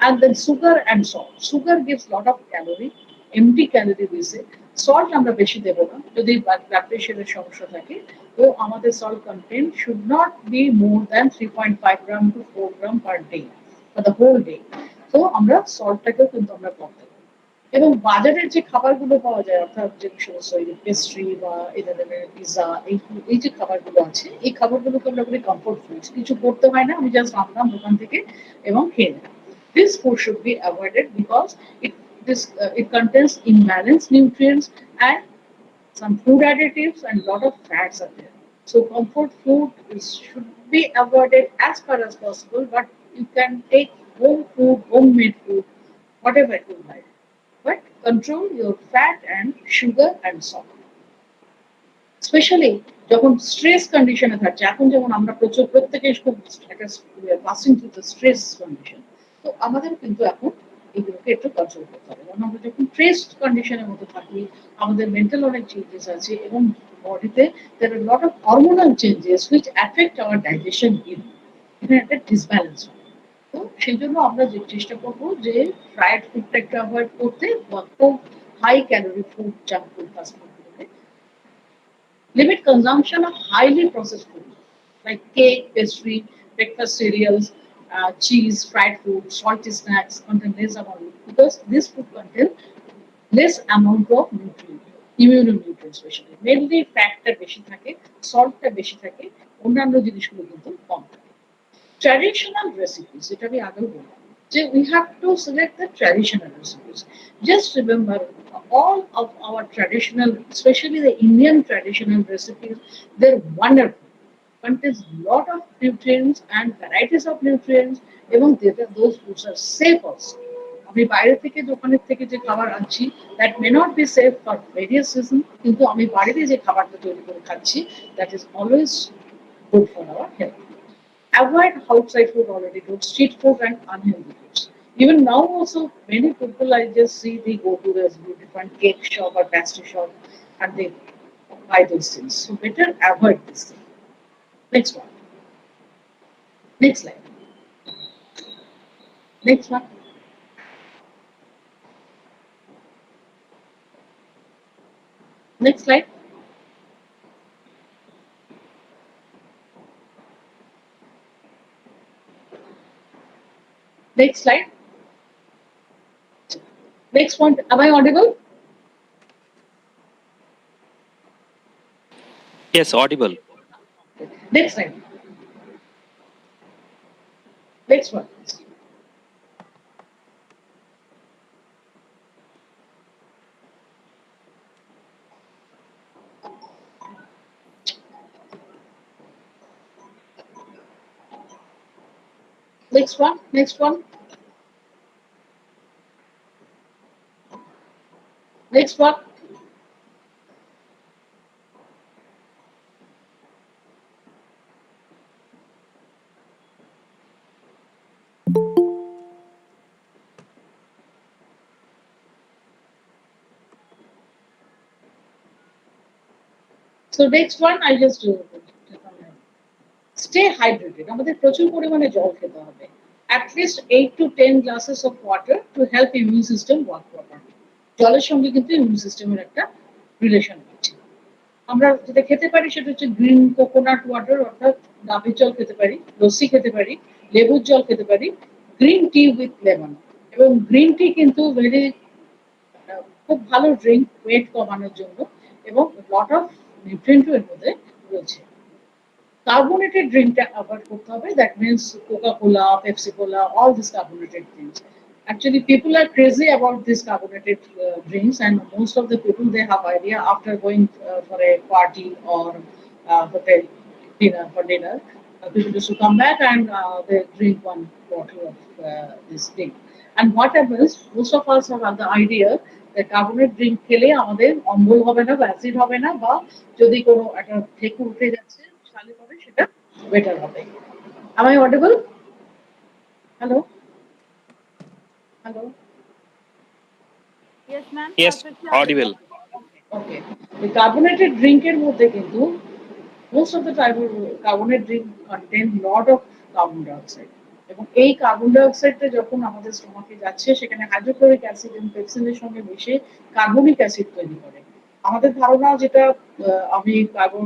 And then sugar and salt. Sugar gives lot of calorie, empty calorie we say. Salt আমরা বেশি দেবো না যদি blood প্রেশারের সমস্যা থাকে। তো আমাদের salt content should not be more than 3.5 gram to 4 gram per day for the whole day. তো আমরা সল্টটাকেও কিন্তু আমরা কম দেবো। এবং বাজারের যে খাবারগুলো পাওয়া যায়, অর্থাৎ যে সমস্ত পেস্ট্রি বা এই ধরনের পিৎজা, এই যে খাবারগুলো আছে, এই খাবারগুলোকে আমরা বলি কমফোর্ট ফুডস। কিছু করতে হয় না, আমি জাস্ট আনলাম দোকান থেকে এবং খেয়ে নিলাম। This food should be avoided because it contains imbalanced nutrients and some food additives and lot of fats are there. So comfort food should be avoided as far as possible, but you can take home food, homemade food, whatever you like. But control your fat and sugar and salt. Specially যখন stress কন্ডিশনে থাকছে, এখন যেমন আমরা প্রত্যেকে খুব একটা passing through the stress condition. তো আমাদের কিন্তু এখন এগুলোকে একটু কন্ট্রোল করতে হবে। কারণ আমরা যখন স্ট্রেস কন্ডিশনের মধ্যে থাকি, আমাদের মেন্টাল অনেক চেঞ্জেস আছে এবং বডিতে there are a lot of hormonal changes which affect our digestion in, এখানে একটা ডিসব্যালেন্স হয়। তো সেই জন্য আমরা যে চেষ্টা করব যে ফ্রাইড ফুডটা একটু অ্যাভয়েড করতে, বা খুব high calorie food, junk food, fast food গুলোকে limit consumption of highly processed food like cake, pastry, breakfast cereals, cheese, fried food, salty snacks contain less amount, because this food contain less amount of nutrient, immunonutrients especially. Mainly ফ্যাটটা বেশি থাকে, সল্টটা বেশি থাকে, অন্যান্য জিনিসগুলো কিন্তু কম থাকে। Traditional recipes, যেটা আমি আগেও বললাম, যে we have to select the traditional recipes. Just remember, all of our traditional, especially the Indian traditional recipes, they're wonderful. Contains lot of nutrients and varieties of nutrients, এবং those foods are safe also. আমি বাইরে থেকে দোকানের থেকে যে খাবার আনছি, that may not be safe for various reasons, কিন্তু আমি বাড়িতে যে খাবারটা তৈরি করে খাচ্ছি, that is always good for our health. Avoid outside food, already told, street food and unhealthy foods. Even now also many people I just see they go to the different cake shop or pastry shop and they buy those things. So better avoid this thing. Next one. Next slide. Next one. Next slide. Next slide. Next point, am I audible? Yes, audible. Next time. Next one. Next one. Next one. Next one. So next one, I just do. Stay hydrated. আমাদের প্রচুর পরিমাণে জল খেতে হবে। At least 8 to 10 glasses of water to help immune system work properly. জলের সঙ্গে কিন্তু immune সিস্টেমের একটা রিলেশন আছে। আমরা যেটা খেতে পারি সেটা হচ্ছে গ্রিন কোকোনাট ওয়াটার, অর্থাৎ ডাবের জল খেতে পারি, লস্যি খেতে পারি, লেবুর জল খেতে পারি, গ্রিন টি উইথ লেমন। এবং গ্রিন টি কিন্তু ভেরি খুব ভালো ড্রিঙ্ক ওয়েট কমানোর জন্য, এবং লট অফ নিউট্রিয়েন্টও এর মধ্যে রয়েছে। Carbonated drink টা avoid করতে হবে, that means Coca-Cola, Pepsi-Cola, all these carbonated drinks. Actually, people are crazy about these carbonated drinks, and most of the people, they have idea after going for a party or hotel dinner for dinner. People used to come back and they drink one bottle of this drink. And what happens, most of us have the idea that carbonate drink খেলে আমাদের অম্বল হবে না বা acid হবে না, বা যদি কোনো একটা ঢেকুর উঠে যাচ্ছে তাহলে পরে সেটা বেটার হবে। Am I audible? Hello? Hello? Yes, ma'am. Yes, Perfectly audible. audible. Okay. The carbonated drink এর মধ্যে কিন্তু most of the time carbonate drink contain lot of carbon dioxide, এবং এই কার্বন ডাইঅক্সাইডটা যখন আমাদের স্টোমাকে যাচ্ছে সেখানে হাইড্রোক্লোরিক অ্যাসিড এবং পেপসিনের সঙ্গে মিশে কার্বনিক অ্যাসিড তৈরি করে। আমাদের ধারণা যেটা আমি কার্বন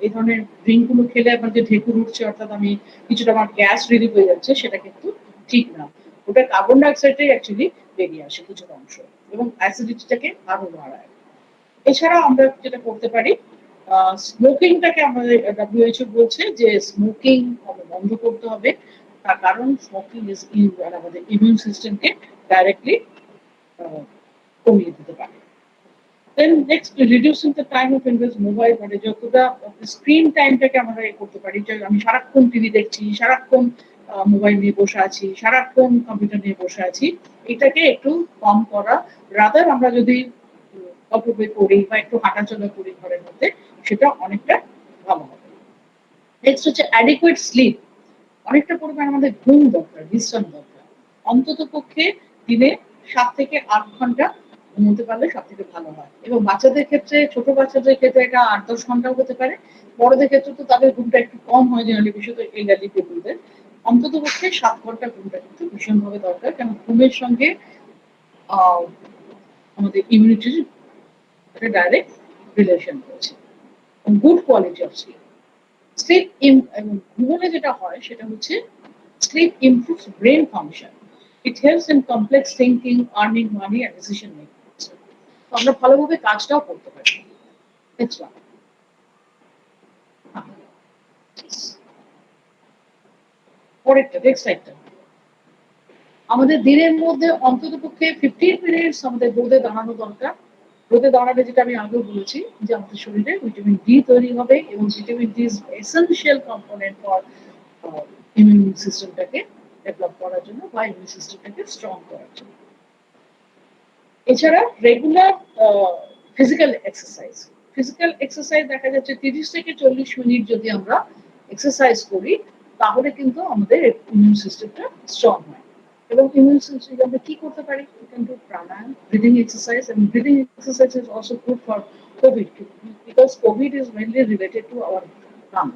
এই ধরনের ড্রিঙ্কগুলো খেলে আমার যে ঢেকুর উঠছে, অর্থাৎ আমি কিছুটা আমার গ্যাস রিলিভ হয়ে যাচ্ছে, সেটা কিন্তু ঠিক না। ওটা কার্বন ডাইঅক্সাইডটাই অ্যাকচুয়ালি বেরিয়ে আসে কিছুটা অংশ, এবং অ্যাসিডিটিটাকে আরো বাড়ায়। এছাড়া আমরা যেটা করতে পারি, স্মোকিংটাকে আমাদের WHO বলছে যে স্মোকিং বন্ধ করতে হবে, তার কারণ স্মোকিং ইজ আমাদের ইমিউন সিস্টেমকে ডাইরেক্টলি কমিয়ে দিতে পারে। Then next, reducing the time of invest mobile, মানে যতটা স্ক্রিন টাইমটাকে আমরা করতে পারি, যে আমি সারাক্ষণ টিভি দেখছি, সারাক্ষণ মোবাইল নিয়ে বসে আছি, সারাক্ষণ কম্পিউটার নিয়ে বসে আছি, এটাকে একটু কম করা। রাদার আমরা যদি গল্প বই পড়ি বা একটু হাঁটাচলা করি ঘরের মধ্যে, সেটা অনেকটা ভালো হবে। নেক্সট হচ্ছে অ্যাডিকুয়েট স্লিপ। অনেকটা পরিমাণ আমাদের ঘুম দরকার, বিশ্রাম দরকার। অন্তত পক্ষে দিনে 7 থেকে 8 ঘন্টা ঘুমোতে পারলে সব থেকে ভালো হয়। এবং বাচ্চাদের ক্ষেত্রে, ছোট বাচ্চাদের ক্ষেত্রে এটা 8-10 ঘন্টাও হতে পারে। বড়দের ক্ষেত্রে তো তাদের ঘুমটা একটু কম হয়, জেনারেলি বিশেষত এলডারলি পিপলদের। অন্তত পক্ষে 7 ঘন্টা ঘুমটা কিন্তু ভীষণভাবে দরকার, কারণ ঘুমের সঙ্গে আহ আমাদের ইমিউনিটির একটা ডাইরেক্ট রিলেশন রয়েছে। Good quality of sleep, sleep এবং ঘুমোলে যেটা হয় সেটা হচ্ছে sleep improves brain function, it helps in complex thinking, earning money and decision making. তো আমরা ভালোভাবে কাজটাও করতে পারি। Next one. পরেরটা, নেক্সট সাইডটা। আমাদের দিনের মধ্যে অন্তত পক্ষে 15 মিনিটস আমাদের রোদে দাঁড়ানো দরকার। রোদে দাঁড়ালে, যেটা আমি আগেও বলেছি, যে আমাদের শরীরে ভিটামিন ডি তৈরি হবে, এবং vitamin D is essential component for immune সিস্টেমটাকে ডেভেলপ করার জন্য বা ইমিউন সিস্টেমটাকে স্ট্রং করার জন্য। এছাড়া regular physical exercise, physical exercise দেখা যাচ্ছে 30 থেকে 40 মিনিট যদি আমরা এক্সারসাইজ করি, তাহলে কিন্তু আমাদের ইমিউন সিস্টেমটা স্ট্রং হয়। এবং ইমিউন সিস্টেম আমরা কি করতে পারি, কিন্তু প্রাণায়াম, ব্রিদিং এক্সারসাইজ, এবং breathing exercise is also good for Covid, because COVID is mainly related to our lung,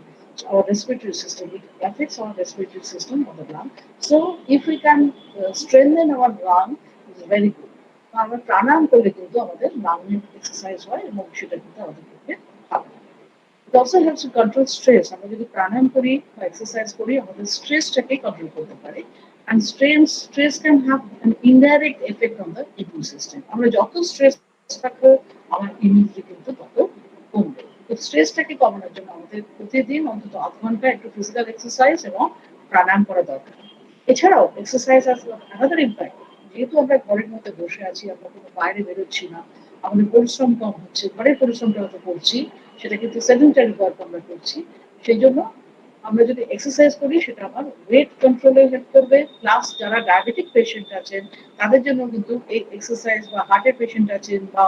our respiratory system. It affects our respiratory system of the lung. So if we can strengthen our lung, it's very good. আমরা প্রাণায়াম করলে কিন্তু আমাদের লাংয়ের exercise হয়, এবং সেটা কিন্তু আমাদের পক্ষে ভালো। It also helps to control stress. আমরা যদি প্রাণায়াম করি বা এক্সারসাইজ করি, আমাদের স্ট্রেসটাকে কন্ট্রোল করতে পারি, And stress can have an indirect effect on the immune system. আমরা যত স্ট্রেস থাকবো আমার ইমিউনিটি কিন্তু তত কমবে। তো স্ট্রেসটাকে কমানোর জন্য আমাদের প্রতিদিন অন্তত আধ ঘন্টা একটু ফিজিক্যাল এক্সারসাইজ এবং প্রাণায়াম করা দরকার। এছাড়াও এক্সারসাইজ has another impact। যেহেতু আমরা ঘরের মধ্যে বসে আছি, আমরা কোনো বাইরে বেরোচ্ছি না, আমাদের পরিশ্রম কম হচ্ছে, ঘরের পরিশ্রমটা হয়তো করছি, সেটা কিন্তু সেডেন্টারি ওয়ার্ক আমরা করছি। সেই জন্য আমরা যদি এক্সারসাইজ করি সেটা আমার ওয়েট কন্ট্রোলে হেল্প করবে, প্লাস যারা ডায়াবেটিক পেশেন্ট আছেন তাদের জন্য কিন্তু এই এক্সারসাইজ, বা হার্টের পেশেন্ট আছেন বা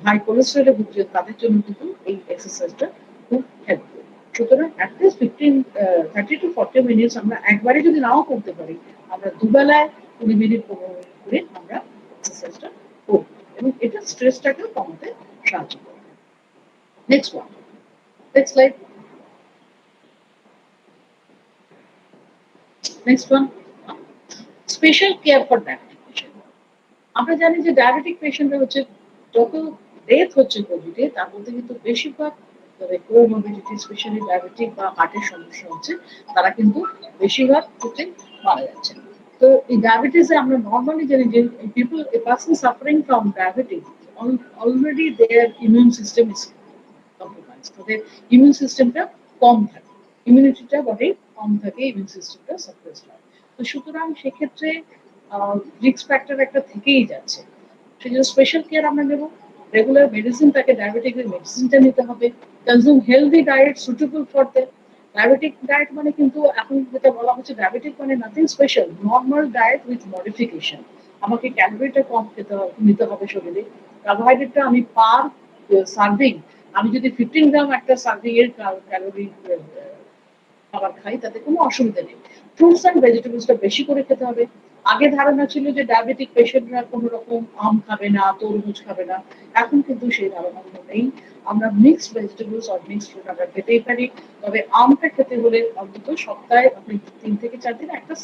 হাই কোলেস্টেরলে ভুগছেন তাদের জন্য কিন্তু এই এক্সারসাইজটা খুব হেল্পফুল। সুতরাং অ্যাটলিস্ট 30 to 40 মিনিটস আমরা একবারে যদি নাও করতে পারি, আমরা দুবেলায় 20 মিনিট 15 মিনিট করে আমরা এক্সারসাইজটা করব, এবং এটা স্ট্রেসটাকে কমাতে সাহায্য করবে। Next one, next like, next one, special care for diabetic patient. আমরা জানি যে ডায়াবেটিক পেশেন্টরা হচ্ছে, যত ডেথ হচ্ছে কোভিডে তার মধ্যে কিন্তু বেশিরভাগ কোমরবিডিটি, স্পেশালি ডায়াবেটিক বা হার্টের সমস্যা হচ্ছে, তারা কিন্তু বেশিরভাগ ক্ষেত্রে মারা যাচ্ছে। তো এই ডায়াবেটিসে আমরা নর্মালি জানি যে people, a person suffering from diabetes already their immune system is compromise, তাদের ইমিউন সিস্টেমটা কম থাকে, ইমিউনিটিটা বডি কম থাকে, ইমিউন সিস্টেমটা সাপ্রেস হয়। তো সুতরাং সেক্ষেত্রে রিস্ক ফ্যাক্টর একটা থেকেই যাচ্ছে। সেই জন্য স্পেশাল কেয়ার আমরা নেব, রেগুলার মেডিসিন, তাকে ডায়াবেটিকের মেডিসিনটা নিতে হবে, consume healthy diet suitable for the diabetic diet. মানে কিন্তু এখন যেটা বলা হচ্ছে ডায়াবেটিক মানে nothing special, normal diet with modification. আমাকে ক্যালোরিটা কম নিতে হবে শরীরে, কার্বোহাইড্রেটটা আমি পার সার্ভিং, আমি যদি 15 গ্রাম একটা সার্ভিং এর ক্যালোরি খাবার খাই তাতে কোনো অসুবিধা নেই। ফ্রুটস অ্যান্ড ভেজিটেবলসটা বেশি করে খেতে হবে। আগে ধারণা ছিল যে ডায়াবেটিক পেশেন্টরা কোনো রকম আম খাবে না, তরমুজ খাবে না, এখন কিন্তু সেই ধারণাগুলো নেই। আমরা মিক্সড ভেজিটেবলস আর মিক্সড ফ্রুট আমরা খেতেই পারি। তবে আমটা খেতে হলে অন্তত সপ্তাহে আপনি 3 থেকে 4 দিন একটা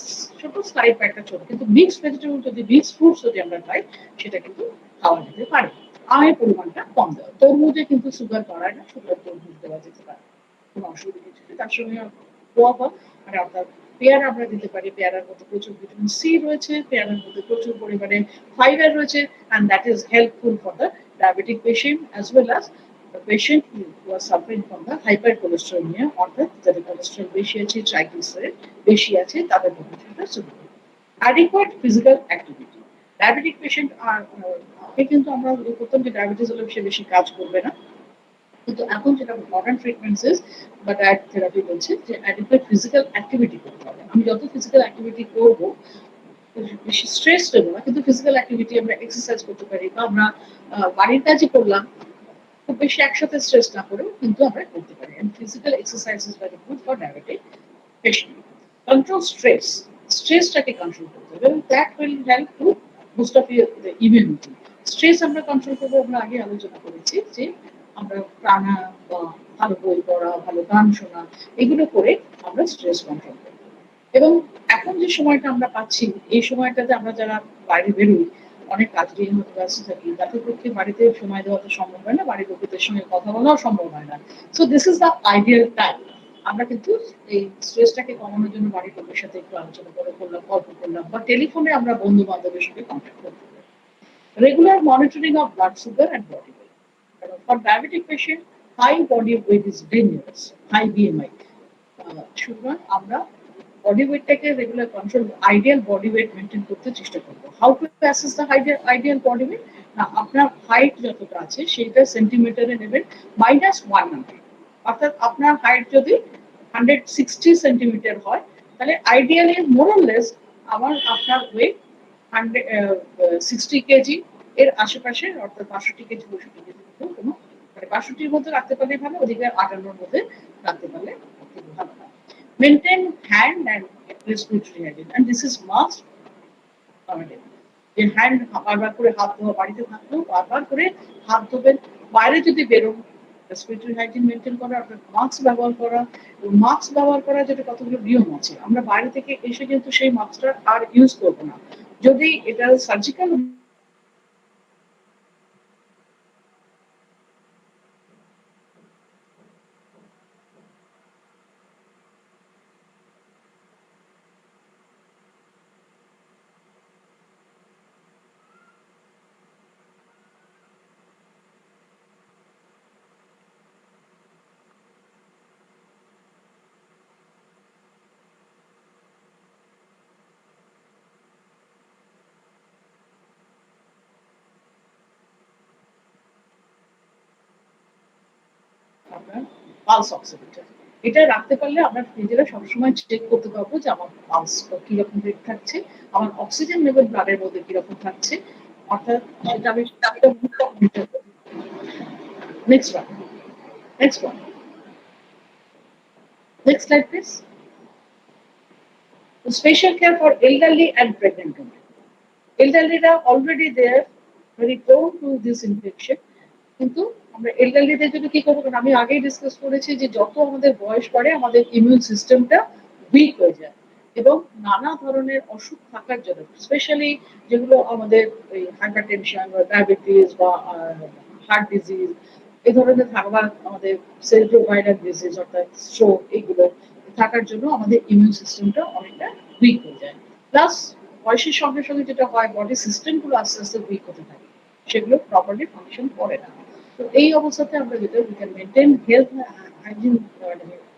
ছোট স্লাইড বা একটা ছোট, কিন্তু মিক্সড ভেজিটেবল যদি, মিক্সড ফ্রুটস যদি আমরা খাই, সেটা কিন্তু খাওয়া যেতে পারে। আমের পরিমাণটা কম দেওয়া, তরমুজে কিন্তু সুগার বাড়ায় না, সুগার তরমুজ দেওয়া যেতে পারে, কোনো অসুবিধা কিছু নেই। তার সঙ্গে গোয়াভা, মানে আপনার পেয়ারা আমরা দিতে পারি, পেয়ারার মধ্যে প্রচুর ভিটামিন সি রয়েছে, পেয়ারার মধ্যে প্রচুর পরিমাণে ফাইবার রয়েছে, and that is helpful for the diabetic patient as well as the patient who are suffering from the hypercholesterolemia, অর্থাৎ যাদের কোলেস্ট্রল বেশি আছে, ট্রাইগ্লিসারাইড বেশি আছে, তাদের পক্ষে সেটা সুবিধা। adequate physical activity, diabetic patient আর আগে কিন্তু আমরা করতাম যে ডায়াবেটিস হলে সে বেশি কাজ করবে না, কিন্তু এখন যেটা মডার্ন ট্রিটমেন্টস বা ডায়েট থেরাপি বলছে যে অ্যাডিকুয়েট ফিজিক্যাল অ্যাক্টিভিটি করতে হবে। আমি যত ফিজিক্যাল অ্যাক্টিভিটি করবো, বেশি স্ট্রেস দেবো না, কিন্তু ফিজিক্যাল অ্যাক্টিভিটি আমরা এক্সারসাইজ করতে পারি, বা আমরা বাড়ির কাজই করলাম, খুব বেশি একসাথে স্ট্রেস না করেও কিন্তু আমরা করতে পারি। And physical exercise is very good for diabetic patient. Control stress, স্ট্রেসটাকে কন্ট্রোল করতে হবে, এবং that will help to boost up immunity. Stress আমরা কন্ট্রোল করবো, আমরা আগে আলোচনা করেছি যে আমরা প্রাণায়াম বা ভালো বই পড়া, ভালো গান শোনা, এগুলো করে আমরা স্ট্রেস কন্ট্রোল করবো। এবং এখন যে সময়টা আমরা পাচ্ছি, এই সময়টাতে আমরা যারা বাইরে বেরোই, অনেক কাজ নিয়ে হয়তো ব্যস্ত থাকি, তাদের পক্ষে বাড়িতে সময় দেওয়া তো সম্ভব হয় না, বাড়ির লোকেদের সঙ্গে কথা বলাও সম্ভব হয় না। So this is the ideal time. আমরা কিন্তু এই স্ট্রেসটাকে কমানোর জন্য বাড়ির লোকের সাথে একটু আলোচনা করে করলাম, গল্প করলাম, বা টেলিফোনে আমরা বন্ধু বান্ধবের সঙ্গে কন্ট্যাক্ট করতে পারি। Regular monitoring of blood sugar and body weight, for diabetic patient high body weight is dangerous, high BMI. সুতরাং আমরা বডি ওয়েটটাকে regular control, ideal body weight maintain করতে চেষ্টা করবো। How to assess the ideal body weight, না আপনার height যতটা আছে সেইটা সেন্টিমিটারে নেবেন -100। অর্থাৎ আপনার হাইট যদি 160 সেন্টিমিটার হয়, তাহলে আইডিয়ালি মোরলেস আপনার ওয়েট 160 কেজি এর আশেপাশে, অর্থাৎ 62 কেজি 65 কেজি কোনো, মানে 62-র মধ্যে রাখতে পারলে ভালো, ওদিকে 58-র মধ্যে রাখতে পারলে ভালো হয়। Maintain hand and respiratory hygiene, and this is must nowadays. যে হ্যান্ড বারবার করে হাত ধোয়া, বাড়িতে থাকলেও বারবার করে হাত ধোবেন, বাইরে যদি বেরোন রেসপিরেটরি হাইজিন মেনটেন করা, আপনার মাস্ক ব্যবহার করা। মাস্ক ব্যবহার করা যেটা কতগুলো নিয়ম আছে, আমরা বাইরে থেকে এসে কিন্তু সেই মাস্কটা আর ইউজ করবো না। যদি এটা সার্জিক্যাল আপনার পালস অক্সিমিটার। এটা রাখতে পারলে আমরা নিজেরা সবসময় চেক করতে পারবো যে আমার পালস কিরকম রেট থাকছে, আমার অক্সিজেন লেভেল ব্লাডের মধ্যে কিরকম থাকছে, অর্থাৎ সেটা আমি next one, next one, next slide please. Special care for elderly and pregnant women. এলডারলিরা already there very prone to this infection. কিন্তু আমরা এলডারলিদের জন্য কি করবো, কারণ আমি আগেই ডিসকাস করেছি যে যত আমাদের বয়স বাড়ে আমাদের ইমিউন সিস্টেমটা উইক হয়ে যায় এবং নানা ধরনের অসুখ থাকার জন্য, স্পেশালি যেগুলো আমাদের হাইপার টেনশন বা ডায়াবেটিস বা হার্ট ডিজিজ এই ধরনের থাকবা, আমাদের সেরিব্রোভাইরাল ডিজিজ অর্থাৎ স্ট্রোক, এইগুলো থাকার জন্য আমাদের ইমিউন সিস্টেমটা অনেকটা উইক হয়ে যায়। প্লাস বয়সের সঙ্গে সঙ্গে যেটা হয়, বডি সিস্টেম গুলো আস্তে আস্তে উইক হতে থাকে, সেগুলো প্রপারলি ফাংশন করে না। তো এই অবস্থাতে আমরা যেটা we can maintain health hygiene,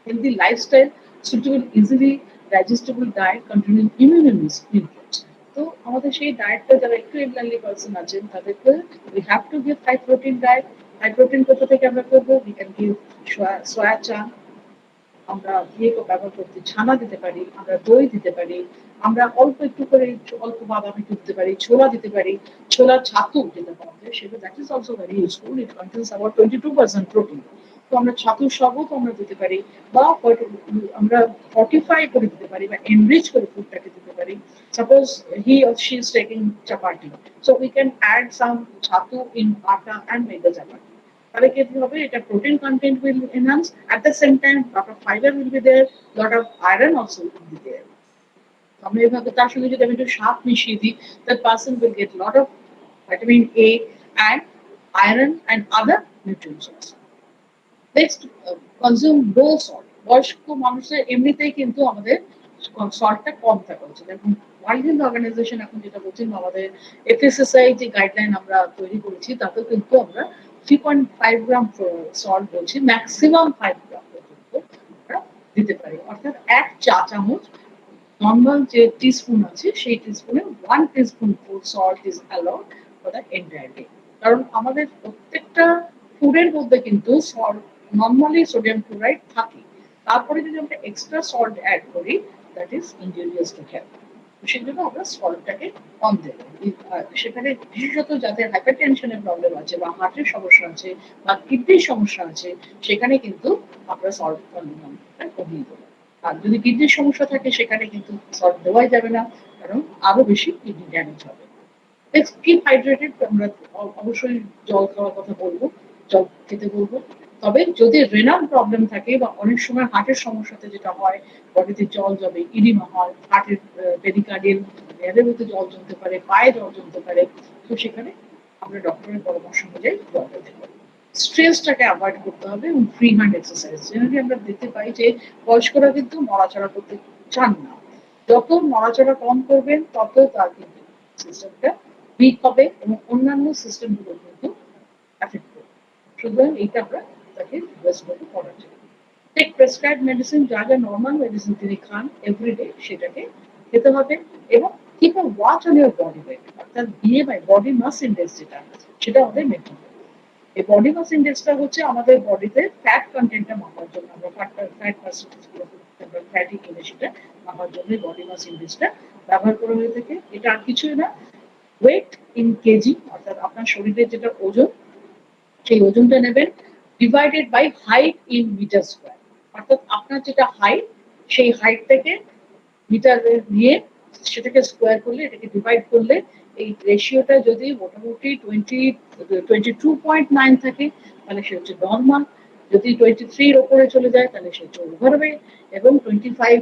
healthy lifestyle, suitable easily digestible diet containing immune nutrients. তো আমাদের সেই ডায়েটটা যারা একটু এলডারলি পার্সন আছেন তাদেরকে we have to give high protein diet. High protein কোথা থেকে আমরা করবো, we can give soya chunk, আমরা ঘিয়ে ব্যবহার করতে ছানা দিতে পারি, আমরা দই দিতে পারি, আমরা অল্প একটু করে অল্প বাদাম একটু দিতে পারি, ছোলা দিতে পারি, ছোলার ছাতু যেটা পাওয়া যায় সেটা that is also very useful, it contains about 22% protein. তো আমরা ছাতুর শরবত আমরা দিতে পারি, বা আমরা ফর্টিফাই করে দিতে পারি বা এনরিচ করে ফুডটাকে দিতে পারি। Suppose he or she is taking chapati, so we can add some chhatu in আটা অ্যান্ড মেক দ্য চাপাটি। তাহলে কি হবে, এটা protein content will enhance, at the same time lot of fiber will be there, lot of iron also will be there। আমরা এভাবে তার সঙ্গে যদি আমি একটু শাক মিশিয়ে দিই, that person will get lot of vitamin A and iron and other nutrients also। Next, consume low salt. বয়স্ক মানুষের এমনিতেই কিন্তু আমাদের সল্টটা কম থাকা উচিত, এবং ওয়ার্ল্ড হেলথ অর্গানাইজেশন এখন যেটা বলছেন, আমাদের এফএসএসআই যে গাইডলাইন আমরা তৈরি করেছি তাতেও কিন্তু আমরা 3.5 গ্রাম সল্ট বলছি, ম্যাক্সিমাম 5 গ্রাম পর্যন্ত আমরা দিতে পারি। অর্থাৎ এক চা চামচ নর্মাল যে টিস্পুন আছে সেই টিস্পুনে 1 teaspoon salt is allowed for the entire day. কারণ আমাদের প্রত্যেকটা ফুডের মধ্যে কিন্তু সল্ট, নর্মালি সোডিয়াম ক্লোরাইড থাকে, তারপরে যদি আমরা এক্সট্রা সল্ট অ্যাড করি that is injurious to health. সেই জন্য আমরা সল্টটাকে কম দেবো। সেখানে বিশেষত যাদের হাইপার টেনশনের প্রবলেম আছে বা হার্টের সমস্যা আছে বা কিডনির সমস্যা আছে, সেখানে কিন্তু আমরা সল্ট কমিয়ে দেবো। আর যদি কিডনির সমস্যা থাকে সেখানে কিন্তু সল্ট দেওয়াই যাবে না, কারণ আরো বেশি কিডনি ড্যামেজ হবে। Next, keep hydrated. আমরা অবশ্যই জল খাওয়ার কথা বলবো, জল খেতে বলবো। তবে যদি রেনাল প্রবলেম থাকে বা অনেক সময় হার্টের সমস্যাতে যেটা হয়, বডিতে জল জমে, ইডিমা হয়, হার্টের পেরিকার্ডিয়াল ভেনের মধ্যে জল জমতে পারে, পায়ে জল জমতে পারে, তো সেখানে আমরা ডক্টরের পরামর্শ অনুযায়ী জলটা দেবো। স্ট্রেসটাকে অ্যাভয়েড করতে হবে এবং ফ্রি হ্যান্ড এক্সারসাইজ। জেনারেলি আমরা দেখতে পাই যে বয়স্করা কিন্তু নড়াচড়া করতে চান না, যত নড়াচড়া কম করবেন তত তার কিন্তু সিস্টেমটা উইক হবে এবং অন্যান্য সিস্টেমগুলো কিন্তু এফেক্ট করবে। সুতরাং এইটা আমরা তাকে রিকোয়েস্ট করবো করার জন্য। টেক প্রেসক্রাইব মেডিসিন, যা যা নর্মাল মেডিসিন তিনি খান এভরিডে সেটাকে খেতে হবে, এবং keep a watch on your body weight, অর্থাৎ বিএমআই, বডি মাস ইন্ডেক্স যেটা, সেটা আমাদের মেনটেন করতে হবে। এই বডি মাস ইন্ডেক্সটা হচ্ছে আমাদের বডিতে ফ্যাট কন্টেন্টটা মাপার জন্য, আমরা ফ্যাট পার্সেন্টেজ আমরা ফ্যাটি কিনে সেটা মাপার জন্য বডি মাস ইন্ডেক্সটা ব্যবহার করা হয়ে থাকে। এটা আর কিছুই না, ওয়েট ইন কেজি, অর্থাৎ আপনার শরীরের যেটা ওজন সেই ওজনটা নেবেন, divided by height in metre square. অর্থাৎ আপনার যেটা হাইট সেই হাইট থেকে মিটারে নিয়ে সেটাকে স্কোয়ার করলে, এটাকে ডিভাইড করলে, এই রেশিওটা যদি মোটামুটি 22.9 থাকে তাহলে সে হচ্ছে নর্মাল, যদি 23 এর ওপরে চলে যায় তাহলে সে হচ্ছে ওভারওয়েট, এবং 25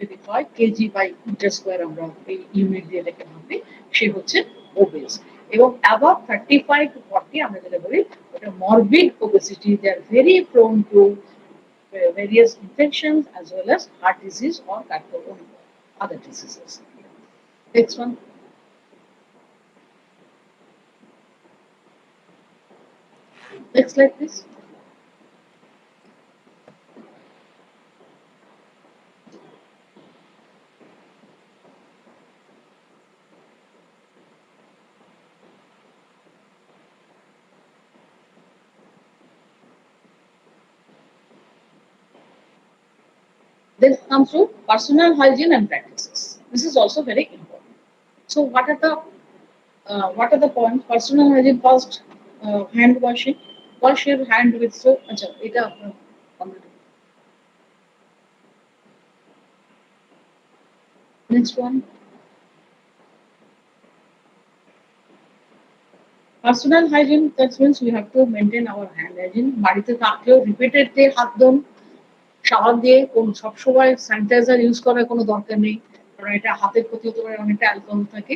যদি হয় কেজি বাই মিটার স্কোয়ার, আমরা এই ইউনিট দিয়ে এটাকে ভাবি, সে হচ্ছে ওবেস। এবং অ্যাবাভ 35 to 40 আমরা যেটা বলি ওটা morbid obesity, they are very prone to various infections as well as heart disease or other diseases. Next one. Next slide, please. Then comes to personal hygiene and practices. This is also very important. So what are the points? Personal hygiene first, hand washing. Wash your hand with soap. আচ্ছা, এটা আপনার already. Next one, personal hygiene. That means we have to maintain our hand hygiene. বাড়িতে থাকলেও repeatedly হাত ধোন, সাবান দিয়ে কোন সবসময় স্যানিটাইজার ইউজ করার কোনো দরকার নেই, কারণ এটা হাতের ক্ষতি হতে পারে, অনেকটা অ্যালকোহল থাকে,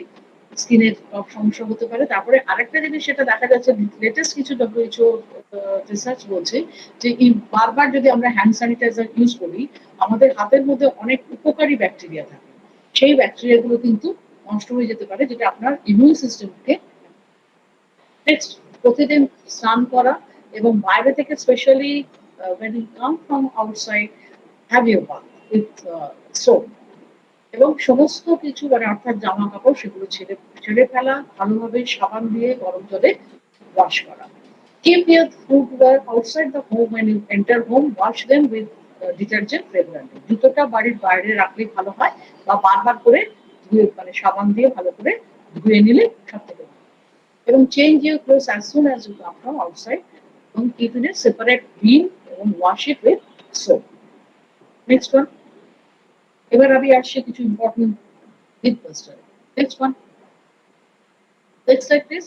স্কিনের সমস্যা হতে পারে। তারপরে আরেকটা জিনিস সেটা দেখা যাচ্ছে, লেটেস্ট কিছু ডব্লিউএইচও রিসার্চ বলছে যে এই বারবার যদি আমরা হ্যান্ড স্যানিটাইজার ইউজ করি, আমাদের হাতের মধ্যে অনেক উপকারী ব্যাকটেরিয়া থাকে, সেই ব্যাকটেরিয়াগুলো কিন্তু নষ্ট হয়ে যেতে পারে, যেটা আপনার ইমিউন সিস্টেমকে। নেক্সট, প্রতিদিন স্নান করা, এবং বাইরে থেকে specially when you come from outside, have your bath with soap, এবং সমস্ত কিছু মানে অর্থাৎ জামা কাপড় সেগুলো ছেড়ে ছেড়ে ফেলা, ভালোভাবে সাবান দিয়ে গরম জলে ওয়াশ করা। Keep your footwear outside the home. When you enter home, wash them with detergent regularly. জুতোটা বাড়ির বাইরে রাখলে ভালো হয়, বা বারবার করে ধুয়ে মানে সাবান দিয়ে ভালো করে ধুয়ে নিলে সব থেকে ভালো। এবং change your clothes as soon as you come from outside, এবং keep in a separate bin, এবং wash it with soap. Next one, এবার আমি আসছি কিছু important myth buster. Next one, next like this.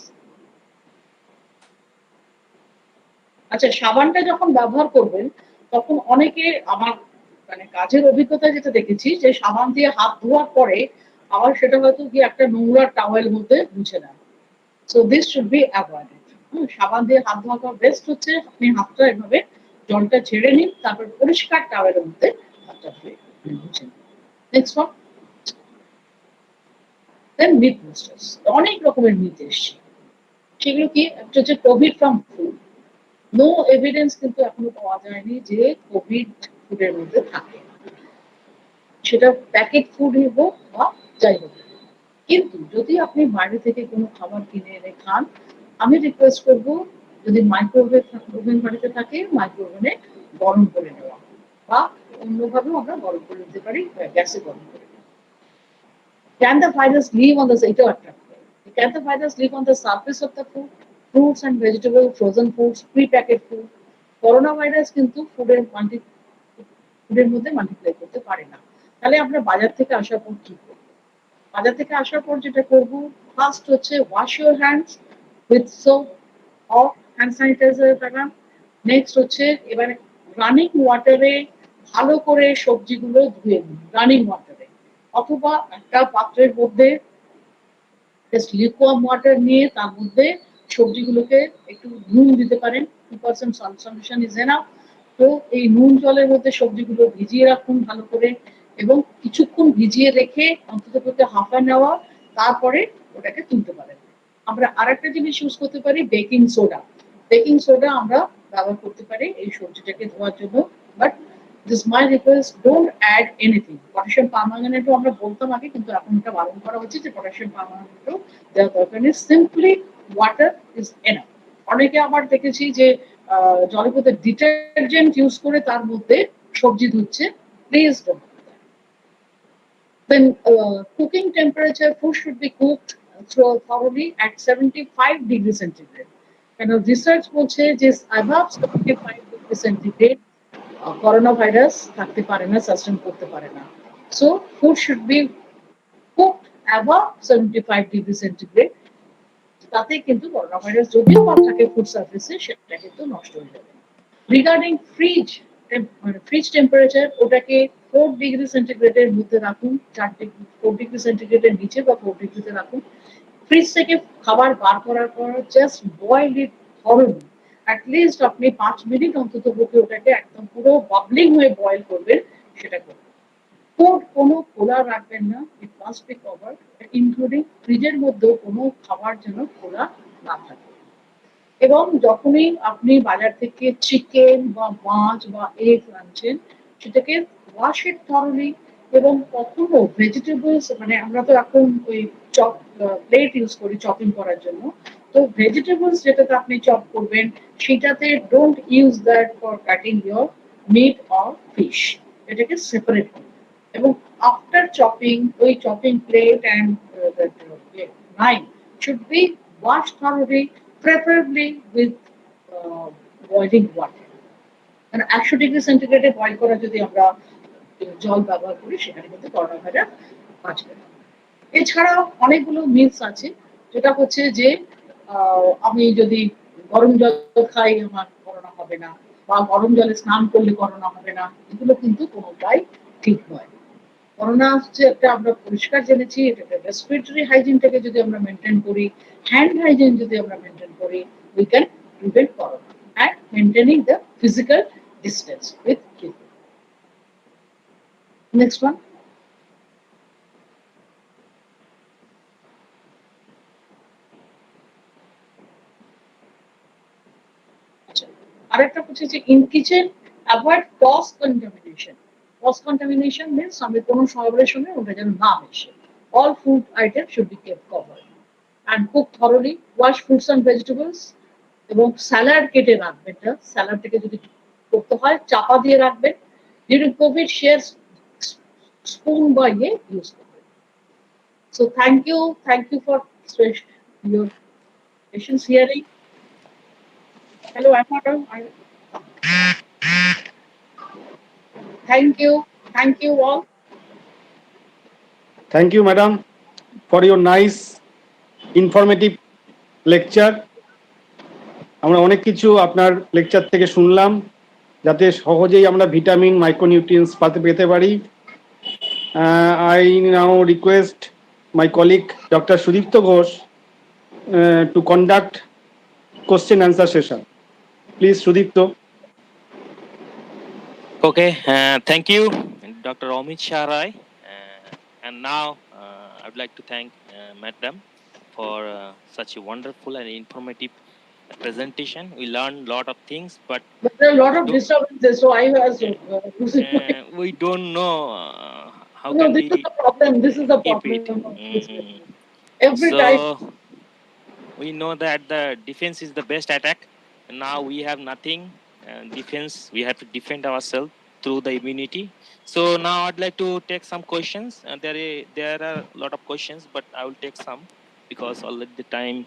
আচ্ছা, সাবানটা যখন ব্যবহার করবেন, তখন অনেকে, আমার মানে কাজের অভিজ্ঞতা যেটা দেখেছি, যে সাবান দিয়ে হাত ধোয়ার পরে আবার সেটা হয়তো গিয়ে একটা নোংরা টাওয়েল মধ্যে মুছে নেয়। So this should be avoided. সাবান দিয়ে হাত ধোয়া বেস্ট হচ্ছে আপনি হাতটা এভাবে জলটা ঝেড়ে নিন, তারপর পরিষ্কার টাওয়েলের মধ্যে হাতটা ধুয়ে মুছে নিন। Next one, then myth busters. অনেক রকমের মিথ এসছে, সেগুলো কি? একটা হচ্ছে covid from food. No evidence কিন্তু এখনো পাওয়া যায়নি যে কোভিড ফুডের মধ্যে থাকে, সেটা প্যাকেট ফুডই হোক বা যাই হোক। কিন্তু যদি আপনি বাইরে থেকে কোনো খাবার কিনে এনে খান, আমি রিকোয়েস্ট করবো, যদি মাইক্রোওয়েভ ওভেন বাড়িতে থাকে, মাইক্রোওভেনে গরম করে নেওয়া, বা অন্যভাবেও আমরা গরম করে নিতে পারি, গ্যাসে গরম করে। Can the virus live on the, এটাও একটা, can the virus live on the surface of the food, fruits and vegetables, frozen foods, pre-packaged food? Corona virus কিন্তু ফুডের মধ্যে মাল্টিপ্লাই করতে পারে না। তাহলে আমরা বাজার থেকে আসার পর কি করবো? বাজার থেকে আসার পর যেটা করবো, ফার্স্ট হচ্ছে wash your hands with soap or hand sanitizer লাগান। নেক্সট হচ্ছে এবারে রানিং ওয়াটারে ভালো করে সবজিগুলো ধুয়ে নিন, রানিং ওয়াটারে, অথবা একটা পাত্রের মধ্যে জাস্ট লিকুয়াম ওয়াটার নিয়ে তার মধ্যে সবজিগুলোকে একটু নুন দিতে পারেন, 2% সল্ট সলিউশন ইজ এনাফ। তো এই নুন জলের মধ্যে সবজিগুলো ভিজিয়ে রাখুন ভালো করে, এবং কিছুক্ষণ ভিজিয়ে রেখে অন্তত হাফ অ্যান আওয়ার, তারপরে ওটাকে তুলতে পারেন। আমরা আরেকটা জিনিস ইউজ করতে পারি, বেকিং সোডা। বেকিং সোডা আমরা ব্যবহার করতে পারি এই সবজিটাকে ধোয়ার জন্য। But this my request, don't add anything. Potassium পারম্যাঙ্গানেটও আমরা বলতাম আগে, কিন্তু এখন এটা বারণ করা হচ্ছে যে পটাশিয়াম পারম্যাঙ্গানেটও দেওয়ার দরকার নেই, সিম্পলি ওয়াটার ইজ এনাফ। অনেকে আবার দেখেছি যে জলের মধ্যে ডিটারজেন্ট ইউজ করে তার মধ্যে সবজি ধুচ্ছে। Please don't. Then cooking temperature, food should be cooked thoroughly at 75 degrees centigrade. কেন রিসার্চ বলছে যে above 75 degree centigrade corona virus থাকতে পারে না, সাস্টেন করতে পারে না। So food should be cooked above 75 degree centigrade, তাতে কিন্তু করোনা ভাইরাস যদিও বা থাকে ফুড সার্ভিসে, সেটা কিন্তু নষ্ট হয়ে যাবে। রিগার্ডিং ফ্রিজ, মানে ফ্রিজ টেম্পারেচার, ওটাকে 4 ডিগ্রি সেন্টিগ্রেডের মধ্যে রাখুন, 4 ডিগ্রি, 4 ডিগ্রি সেন্টিগ্রেডের নিচে বা 4 ডিগ্রিতে রাখুন। ফ্রিজ থেকে খাবার বার করার পর জাস্ট বয়েল ইট থরলি। অ্যাটলিস্ট আপনি 5 মিনিট অন্তত পক্ষে ওটাকে একদম পুরো বাবলিং হয়ে বয়েল করবেন, সেটা করবেন। ফুড কোনো খোলা রাখবেন না, it must be covered, including ফ্রিজের মধ্যেও কোনো খাবার যেন খোলা না থাকে। এবং যখনই আপনি বাজার থেকে চিকেন বা মাছ বা এগ আনছেন, সেটাকে ওয়াশ ইট থরলি। এবং কখনো ভেজিটেবলস, মানে আমরা তো এখন ওই চপ প্লেট ইউজ করি চপিং করার জন্য, তো ভেজিটেবলস যেটাতে আপনি চপ করবেন, সেটাতে don't use that for cutting your meat or fish. এটাকে সেপারেট করবে এবং আফটার চপিং ওই chopping plate and knife should be washed thoroughly, preferably with boiling water. মানে 100 ডিগ্রি সেন্টিগ্রেডে বয়েল করা যদি আমরা জল ব্যবহার করি সেখানে কিন্তু করোনা ভাইরাস বাঁচবে না। এছাড়াও অনেকগুলো মিথস আছে যেটা হচ্ছে যে আমি যদি গরম জল খাই আমার করোনা হবে না বা গরম জলে স্নান করলে করোনা হবে না, এগুলো কিন্তু কোনোটাই ঠিক নয়। করোনা হচ্ছে একটা আমরা পরিষ্কার জেনেছি এটাকে রেসপিরেটরি হাইজিনটাকে যদি আমরা মেনটেন করি, হ্যান্ড হাইজিন যদি আমরা মেনটেন করি, we can prevent corona and maintaining the physical distance with people. Next one. আচ্ছা, আরেকটা হচ্ছে যে in kitchen avoid cross contamination. Cross contamination means আমি কোনো শহরের সঙ্গে ওটা যেন না মেশে। All food item should be kept cover and cook thoroughly. Wash fruits and vegetables এবং স্যালাড কেটে রাখবেন। স্যালাড থেকে যদি করতে হয় চাপা দিয়ে রাখবেন। ডিউরিং কোভিড শেয়ার স্পুন বা ইয়ে ইউজ করবেন। So thank you for your patience hearing. Hello, I'm Madam. Thank you. Thank you all. Thank you, madam, for your nice, informative lecture. আমরা অনেক কিছু আপনার লেকচার থেকে শুনলাম যাতে সহজেই আমরা ভিটামিন মাইক্রোনিউট্রিয়েন্টস পেতে পারি। I now request my colleague Dr. Sudipto Ghosh to conduct question answer session. Please, Sudipto. Okay, thank you, Dr. Amit Sharai. And now I would like to thank Madam for such a wonderful and informative presentation. We learned a lot of things, but But there are a lot of disturbances, so I was losing my. we don't know how No, can this we is the problem. This is the keep problem. it. Every So time. we know that the defense is the best attack. Now we have nothing. Defense, we have to defend ourselves through the immunity. So now I'd like to take some questions. There are a lot of questions, but I will take some because already the time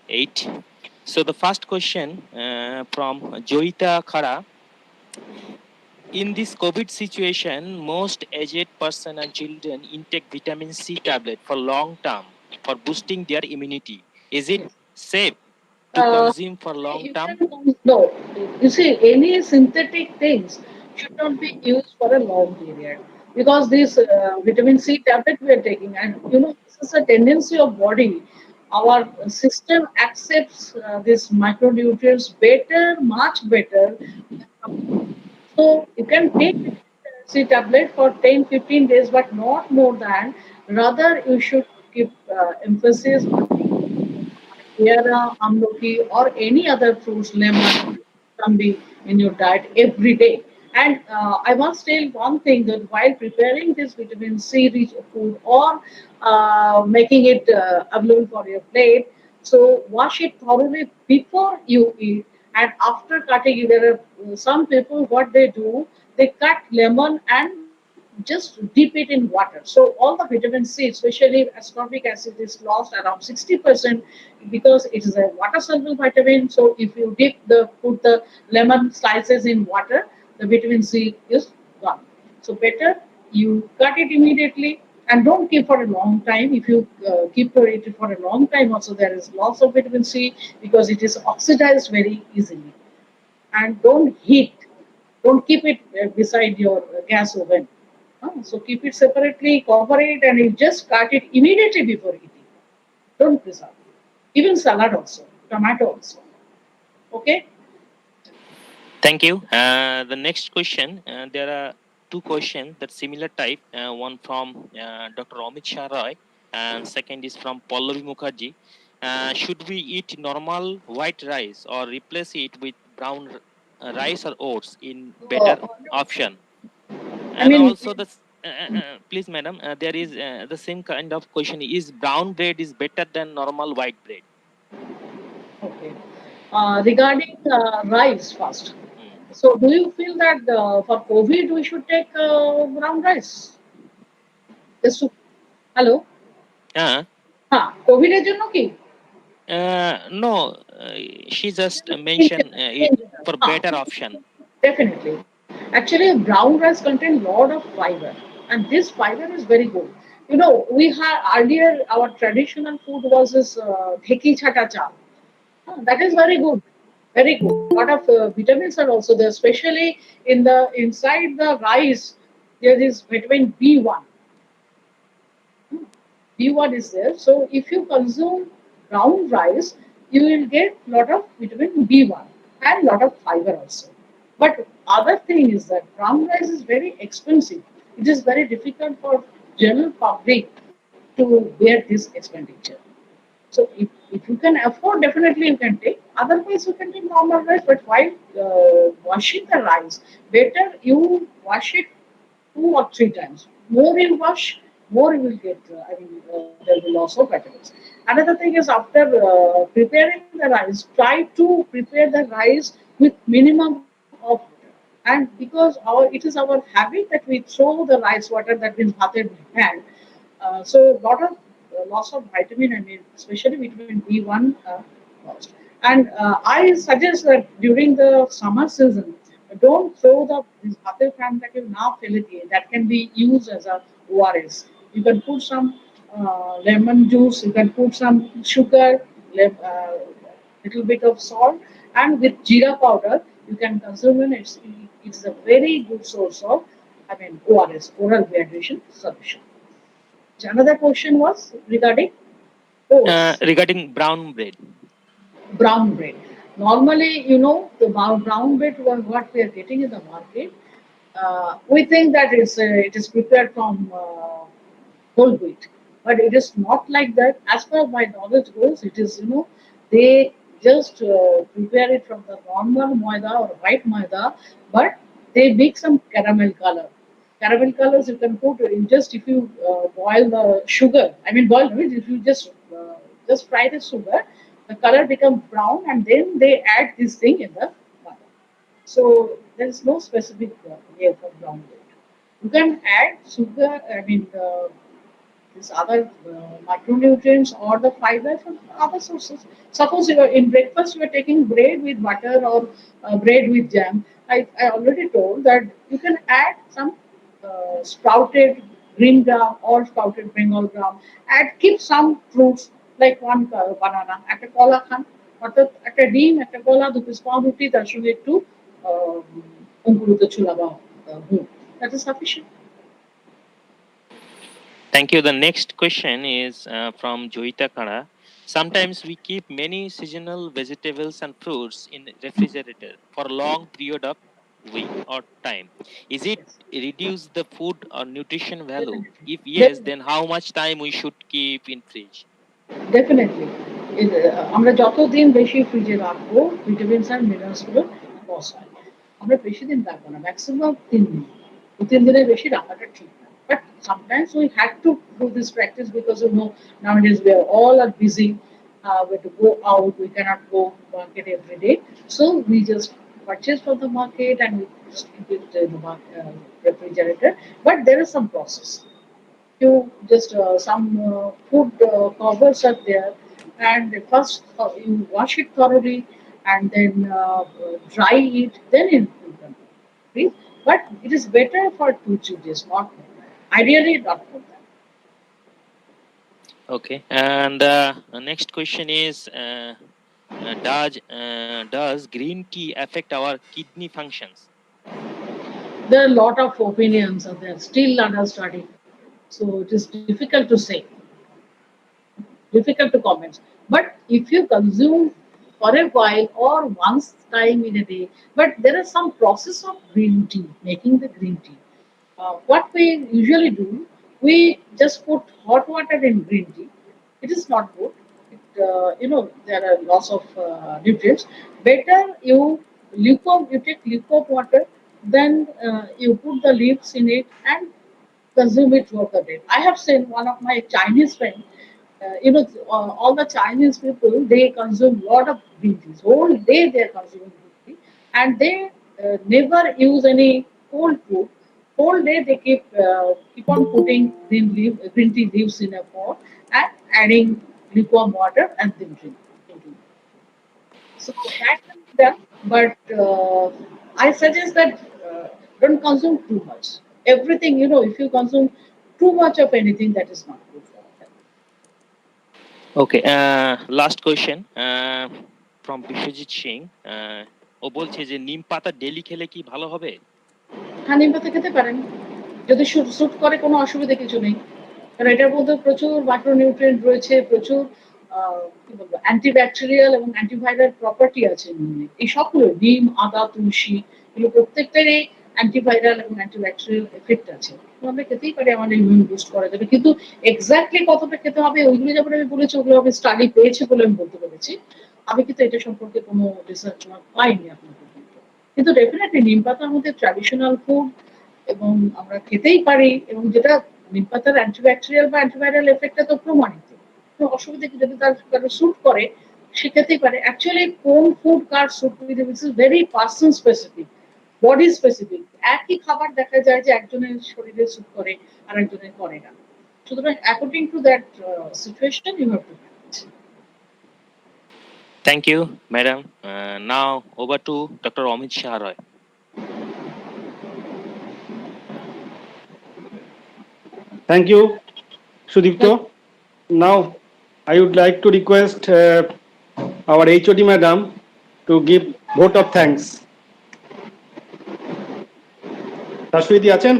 8. So the first question from Joita Khara. In this COVID situation, most aged person and children intake vitamin C tablet for long term for boosting their immunity. Is it safe to consume for long You term? can no. You see, any synthetic things should not be used for a long period because this vitamin C tablet we are taking, and this is a tendency of body. Our system accepts these micronutrients better, much better. So you can take C tablet for 10-15 days, but not more than. Rather, you should keep emphasis on peara, amloki, or any other fruits, lemon, can be in your diet every day. And I must tell one thing that while preparing this vitamin C rich food or making it available for your plate, so wash it thoroughly before you eat. And after cutting it, there are some people what they do, they cut lemon and just dip it in water. So all the vitamin C, especially ascorbic acid, is lost around 60% because it is a water soluble vitamin. So if you put the lemon slices in water, the vitamin C is gone. So better you cut it immediately and don't keep for a long time. If you keep it for a long time, also there is loss of vitamin C because it is oxidized very easily. And don't heat. Don't keep it beside your gas oven. So keep it separately, cover it, and you just cut it immediately before eating. Don't preserve. Even salad also, tomato also. Okay. Thank you. The next question, there are two questions that similar type. One from Dr. Amit Shah Roy, and second is from Pallavi Mukherjee. Should we eat normal white rice or replace it with brown rice or oats in better option? I And mean, also please, madam, there is the same kind of question: is brown bread is better than normal white bread? okay. Regarding rice first. So, do you feel that for COVID we should take brown rice? Just to, hello, Uh, COVID এর জন্য কি? no, she just In mentioned general, it in general. for better option. Definitely. Actually, brown rice contain lot of fiber, and this fiber is very good. You know, we had earlier our traditional food was this dheki chhata chal. That is very good, very good. Lot of vitamins are also there, especially in the inside the rice. There is vitamin B1. B1 is there. So if you consume brown rice, you will get lot of vitamin B1 and lot of fiber also. But other thing is that brown rice is very expensive. It is very difficult for general public to bear this expenditure. So if you can afford, definitely you can take. Otherwise, you can take normal rice. But while washing the rice, better you wash it 2 or 3 times. More you wash, more you will get. There will be loss of vitamins. Another thing is after preparing the rice, try to prepare the rice with minimum of water. And because it is our habit that we throw the rice water, that means bhater hand, so lot of loss of vitamin, especially vitamin B1 lost. And I suggest that during the summer season, don't throw the this bhater fan that you now fill it in. That can be used as a ORS. You can put some lemon juice. You can put some sugar, little bit of salt, and with jeera powder, you can consume it. It's a very good source of, ORS, oral rehydration solution. So another question was regarding oats, Regarding brown bread. brown bread. Normally, the brown bread what we are getting in the market, we think that it is prepared from whole wheat, but it is not like that. As far as my knowledge goes, it is they just prepare it from the normal maida or white maida, but they make some caramel color. Caramel colors you can put in just if you boil the sugar. Boil it. If you just fry the sugar, the color becomes brown, and then they add this thing in the maida. So there is no specific way for brown bread. You can add sugar. These other micronutrients or the fiber from other sources. Suppose you are in breakfast, you are taking bread with butter or bread with jam. I already told that you can add some sprouted green gram or sprouted Bengal gram. Add keep some fruits like one banana, একটা কলা খান, অর্থাৎ একটা ডিম, একটা কলা, 2 piece পাউরুটি, তার সঙ্গে একটু অঙ্কুরিত ছোলা বা হুম, that is sufficient. Thank you. The next question is from Joita Kara. Sometimes we keep many seasonal vegetables and fruits in refrigerator for a long period of week or time. Is it Yes, reduce the food or nutrition value? definitely. If yes, Definitely. then how much time we should keep in fridge? Definitely আমরা যতদিন বেশি ফ্রিজে রাখবো vitamins আর minerals গুলো loss হয়। আমরা বেশি দিন রাখবো না, ম্যাক্সিমাম 3 দিন। 2-3 দিনের বেশি রাখাটা ঠিক না, but sometimes we had to do this practice because nowadays we are all are busy. We have to go out, we cannot go market every day, so we just purchase from the market and we just keep it in the refrigerator. But there is some process. You just some food covers are there, and first you wash it thoroughly, and then dry it, then you can eat. But it is better for 2-3 days, not more. Ideally not more than. Okay. And the next question is does green tea affect our kidney functions? There are a lot of opinions are there still under study, so it is difficult to say, difficult to comment. But if you consume for a while or once time in a day, but there is some process of green tea, making the green tea. What we usually do, we just put hot water in green tea. It is not good. There are loss of nutrients. Better you take lukewarm water, then you put the leaves in it and consume it throughout the day. I have seen one of my Chinese friends, all the Chinese people, they consume lot of green teas. Whole day they are consuming green tea, and they never use any cold food. Whole day they keep on putting green tea leaves in a pot and adding lukewarm water and then drinking. So that can be done, but I suggest that don't consume too much. Everything, if you consume too much of anything, that is not good for health. Okay, last question from Bishwajit Singh. ও বলছে যে নিম পাতা daily খেলে কি ভালো হবে? হ্যাঁ, নিম পাতা খেতে পারেন, যদি স্যুট করে কোনো অসুবিধা কিছু নেই, কারণ এটার মধ্যে প্রচুর মাইক্রোনিউট্রিয়েন্ট রয়েছে, প্রচুর কি বলবো অ্যান্টিব্যাকটেরিয়াল এবং অ্যান্টিভাইরাল প্রপার্টি আছে নিমে। এই সবগুলো নিম, আদা, তুলসী এগুলো প্রত্যেকটারই অ্যান্টিভাইরাল এবং অ্যান্টিব্যাকটেরিয়াল এফেক্ট আছে। তো আমরা খেতেই পারি, আমাদের ইমিউন বুস্ট করা যাবে, কিন্তু এক্স্যাক্টলি কতটা খেতে হবে ওইগুলো যেমন আমি বলেছি, ওগুলো আমি স্টাডি পেয়েছি বলে আমি বলতে পেরেছি। আমি কিন্তু এটা সম্পর্কে কোনো রিসার্চ পাইনি আপনার পর্যন্ত। কিন্তু ডেফিনেটলি নিম পাতা আমাদের ট্র্যাডিশনাল ফুড এবং আমরা খেতেই পারি, এবং যেটা নিম পাতার অ্যান্টিব্যাকটেরিয়াল বা অ্যান্টিভাইরাল এফেক্টটা তো প্রমাণিত। তো অসুবিধা কি, যদি তার কারো স্যুট করে সে খেতেই পারে। অ্যাকচুয়ালি কোন ফুড কার স্যুট করে this is very person specific, body specific. একই খাবার দেখা যায় যে একজনের শরীরে স্যুট করে আর একজনের করে না। সুতরাং according to that situation you have to manage. Thank you, madam. Now over to Dr. Amit Shah Roy. Thank you, Sudipto. Now, I would like to request our HOD madam to give vote of thanks. Shashwati আছেন?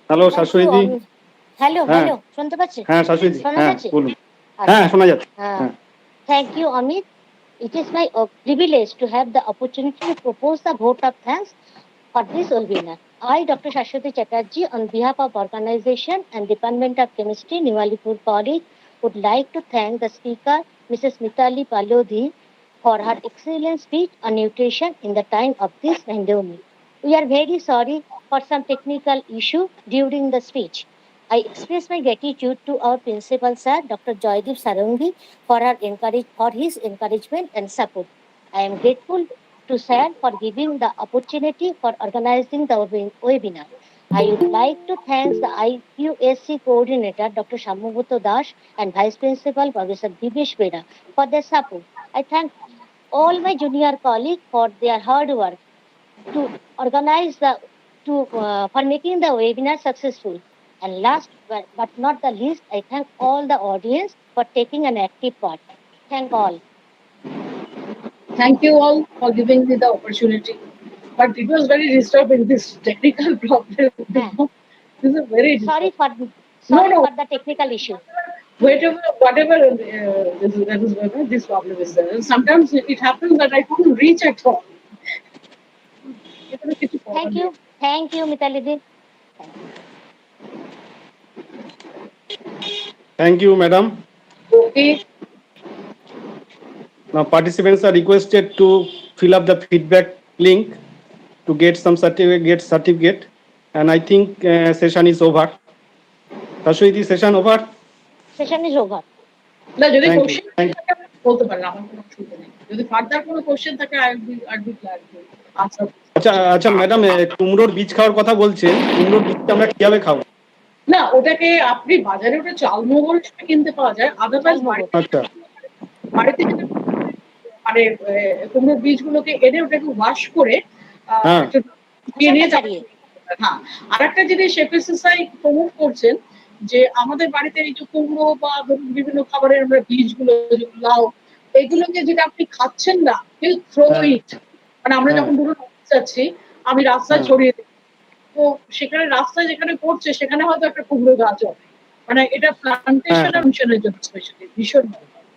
Hello Shashwati. Hello হ্যাঁ hello, শুনতে পাচ্ছি? হ্যাঁ শাশ্বতী, শোনা হ্যাঁ যাচ্ছে? বলুন। হ্যাঁ আচ্ছা, শোনা যাচ্ছে। হ্যাঁ thank you, Amit. It is my privilege to have the opportunity to propose the vote of thanks for this webinar. I, Dr. Shashwati Chatterjee, on behalf of organization and Department of Chemistry, New Alipur College, would like to thank the speaker, Mrs. Mitali Palodhi, for her excellent speech on nutrition in the time of this pandemic. We are very sorry for some technical issue during the speech. I express my gratitude to our principal sir, Dr. Joydeep Sarangi, for his encouragement and support. I am grateful to sir for giving the opportunity for organizing the webinar. I would like to thank the IQSC coordinator, Dr. Shamubhuto Das, and Vice Principal, Professor Divesh Beda, for their support. I thank all my junior colleagues for their hard work to organize for making the webinar successful. And last but not the least, I thank all the audience for taking an active part. Thank all. Thank you all for giving me the opportunity. But it was very disturbing, this technical problem. This is very Sorry disturbing. for No. the technical issue. Whatever this problem is there. Sometimes it happens that I couldn't reach at all. Thank you, Mitali Di. Thank you, madam. Okay. Now participants are requested to fill up the feedback link to get some certificate, and I think session is over. Shashwati, session over? Session is over. না, যদি question বলতে পারেন, আমার কোনো অসুবিধা নেই। যদি further কোনো কোশ্চেন থাকে I'd be glad to answer. আচ্ছা ম্যাডাম, কুমড়োর বীজ খাওয়ার কথা বলছেন, কুমড়োর বীজটা আমরা কিভাবে খাবো? না, ওটাকে আপনি বাজারে ওটা চালমগর কিনতে পাওয়া যায়। আদারওয়াইজ বাড়িতে মানে কুমড়োর বীজগুলোকে এনে ওটাকে ওয়াশ করে হ্যাঁ। আর একটা জিনিস এফএসএসআই প্রমোট করছেন যে আমাদের বাড়িতে এই যে কুমড়ো বা ধরুন বিভিন্ন খাবারের আমরা বীজগুলো, লাউ, এগুলোকে যেটা আপনি খাচ্ছেন না, থ্রো ইট। মানে আমরা যখন ধরুন যাচ্ছি, আমি রাস্তায় ছড়িয়ে দিই, তো সেখানে রাস্তায় যেখানে পড়ছে সেখানে হয়তো একটা কুমড়ো গাছ হবে। মানে এটা প্লান্টেশন আর মিশনের জন্য স্পেশালি ভীষণ ভালো।